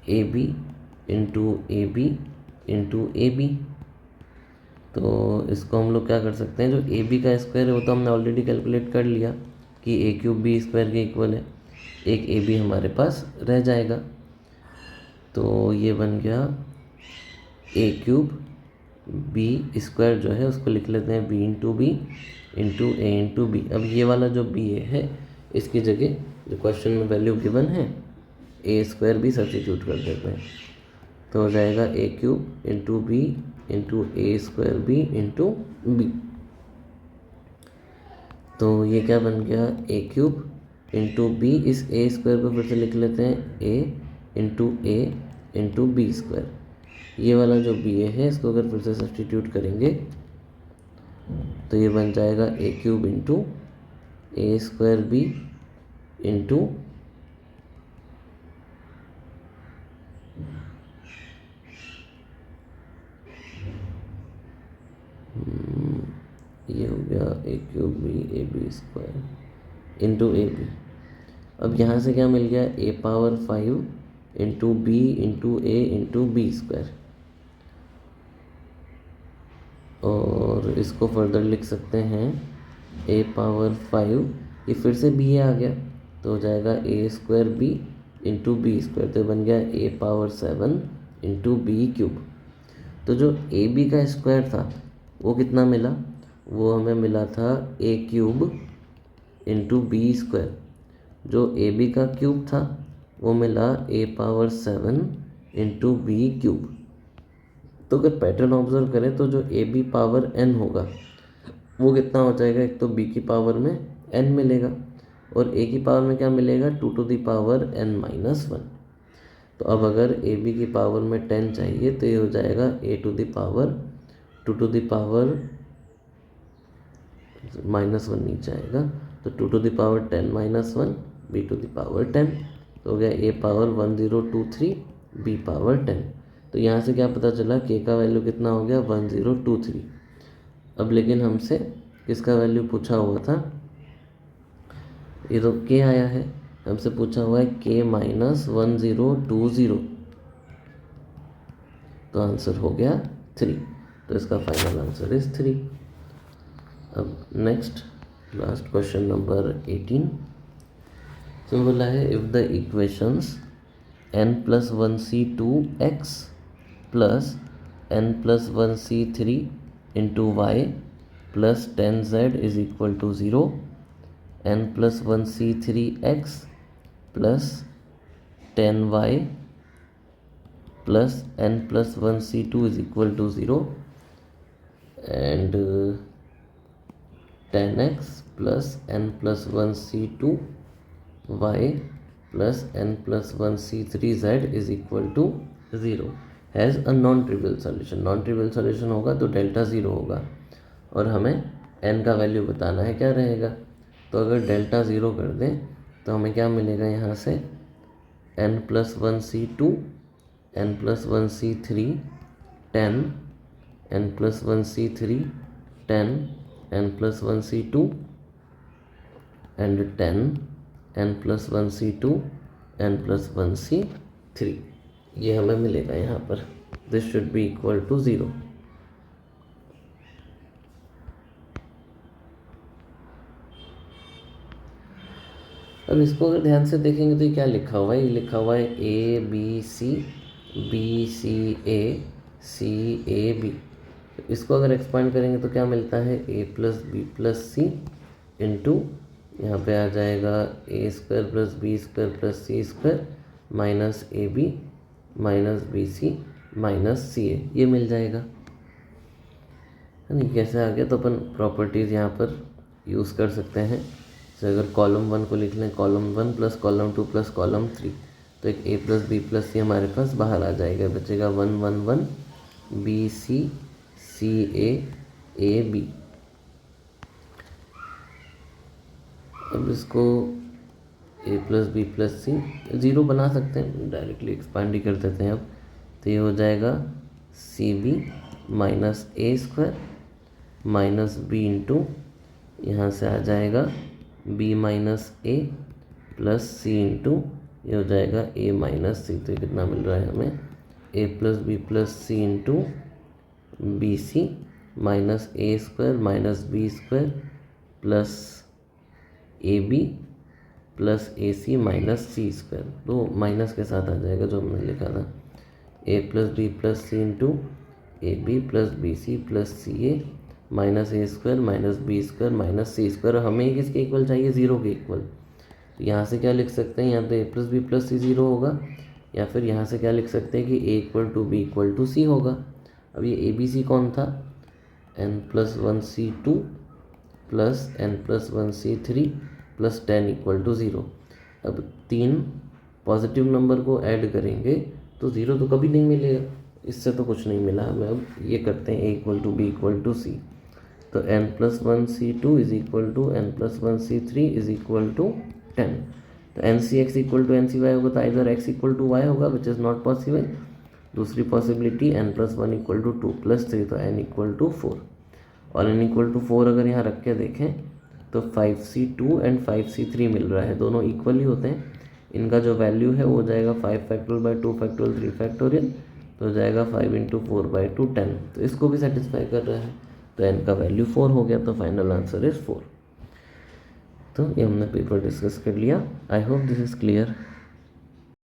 A B into A B into A B. तो इसको हम लोग क्या कर सकते हैं, जो ए बी का स्क्वायर है वो तो हमने ऑलरेडी कैलकुलेट कर लिया कि ए क्यूब बी स्क्वायर के इक्वल है। एक ए बी हमारे पास रह जाएगा, तो ये बन गया ए क्यूब बी स्क्वायर जो है उसको लिख लेते हैं B into B into A into B. अब ये वाला जो बी ए है इसकी जगह जो क्वेश्चन में वैल्यू गिवन है ए स्क्वायर भी सब्स्टिट्यूट कर देते हैं। तो हो जाएगा A cube into B into A square B into B. तो ये क्या बन गया, ए क्यूब इंटू बी, इस ए स्क्वायर को फिर से लिख लेते हैं ए इंटू बी स्क्वायर। ये वाला जो बी ए है इसको अगर फिर से सब्स्टिट्यूट करेंगे तो ये बन जाएगा A cube into A square B into ये हो गया A cube B A B square into A B. अब यहाँ से क्या मिल गया, A power 5 into B into A into B square. और इसको फर्दर लिख सकते हैं ए पावर 5, ये फिर से बी ए आ गया तो हो जाएगा A square B into B square. तो बन गया A power 7 into B cube. तो जो ए बी का स्क्वायर था वो कितना मिला, वो हमें मिला था ए क्यूब इंटू बी स्क्वायर। जो ए बी का क्यूब था वो मिला ए पावर 7 इंटू बी क्यूब। तो अगर पैटर्न ऑब्जर्व करें तो जो ए बी पावर n होगा वो कितना हो जाएगा, एक तो b की पावर में n मिलेगा और a की पावर में क्या मिलेगा, 2 टू द पावर n-1। तो अब अगर ए बी की पावर में 10 चाहिए तो ये हो जाएगा a to the power 2 to the power -1 नीचे आएगा, तो 2 to the power 10-1 b to the power 10, तो हो गया a पावर 1023 b पावर 10। तो यहाँ से क्या पता चला, k का वैल्यू कितना हो गया 1023। अब लेकिन हमसे किसका वैल्यू पूछा हुआ था, ये तो k आया है, हमसे पूछा हुआ है k माइनस 1020, तो आंसर हो गया 3। तो इसका फाइनल आंसर इज 3। अब नेक्स्ट लास्ट क्वेश्चन नंबर 18। तो बोला है if the equations n+1c2x plus n+1c3 into y plus 10z is equal to 0, n+1c3x plus 10y plus n+1c2 is equal to 0 and 10x plus n+1c2 y plus n+1c3 z is equal to 0 has a non trivial solution. Non trivial solution होगा तो delta 0 होगा और हमें n का value बताना है क्या रहेगा। तो अगर डेल्टा 0 कर दें तो हमें क्या मिलेगा, यहाँ से n+1c2 n+1c3 10 n+1c3 10 n+1c2 and 10 n+1c2 n+1c3, ये हमें मिलेगा यहाँ पर। This should be equal to 0। अब इसको अगर ध्यान से देखेंगे तो ये क्या लिखा हुआ है, ये लिखा हुआ है A B C B C A B. इसको अगर एक्सपांड करेंगे तो क्या मिलता है, A plus B plus C into यहाँ पे आ जाएगा A square plus B square plus C square minus A B minus B C minus C A, ये मिल जाएगा, है ना। कैसे आ गया, तो अपन प्रॉपर्टीज़ यहाँ पर यूज़ कर सकते हैं। तो अगर कॉलम 1 को लिख लें, column 1 plus column 2 plus column 3, तो एक ए प्लस बी प्लस सी हमारे पास बाहर आ जाएगा, बचेगा 1 1 1 B C C A B. अब इसको A plus B plus C 0 बना सकते हैं, डायरेक्टली एक्सपांड ही कर देते हैं। अब तो ये हो जाएगा C B minus A square minus B into यहाँ से आ जाएगा बी माइनस ए प्लस सी इंटू ये हो जाएगा ए माइनस सी। तो ये कितना मिल रहा है हमें, A plus B plus C into B C minus A square minus B square plus A B plus A C minus C square. तो माइनस के साथ आ जाएगा जो हमने लिखा था, A plus B plus C into A B plus B C plus C A minus A square minus B square minus C square. हमें किसके इक्वल चाहिए, 0 के इक्वल। तो यहाँ से क्या लिख सकते हैं, यहाँ तो ए प्लस बी प्लस सी 0 होगा, या फिर यहाँ से क्या लिख सकते हैं कि A equal to B equal to C होगा। अब ये ए बी सी कौन था, n+1c2 plus n+1c3 plus 10 equal to 0। अब 3 पॉजिटिव नंबर को ऐड करेंगे तो 0 तो कभी नहीं मिलेगा, इससे तो कुछ नहीं मिला हमें। अब ये करते हैं a equal to B equal to C, तो n+1c2 is equal to n+1c3 is equal to 10। तो nc(x) इक्वल टू ncy होगा, तो इधर x इक्वल टू y होगा, विच इज़ नॉट पॉसिबल। दूसरी possibility n+1 equal to 2 plus 3, तो n equal to 4। और n equal to 4 अगर यहाँ रख के देखें तो 5c2 एंड 5c3 मिल रहा है, दोनों इक्वल ही होते हैं। इनका जो वैल्यू है वो हो जाएगा 5 फैक्टोरियल बाई 2 फैक्टोरियल 3 फैक्टोरियल, तो हो जाएगा 5 इंटू 4 बाई 2 10। तो इसको भी सेटिस्फाई कर रहा है, तो n का वैल्यू 4 हो गया, तो फाइनल आंसर इज 4। तो ये हमने पेपर डिस्कस कर लिया। I hope this is clear.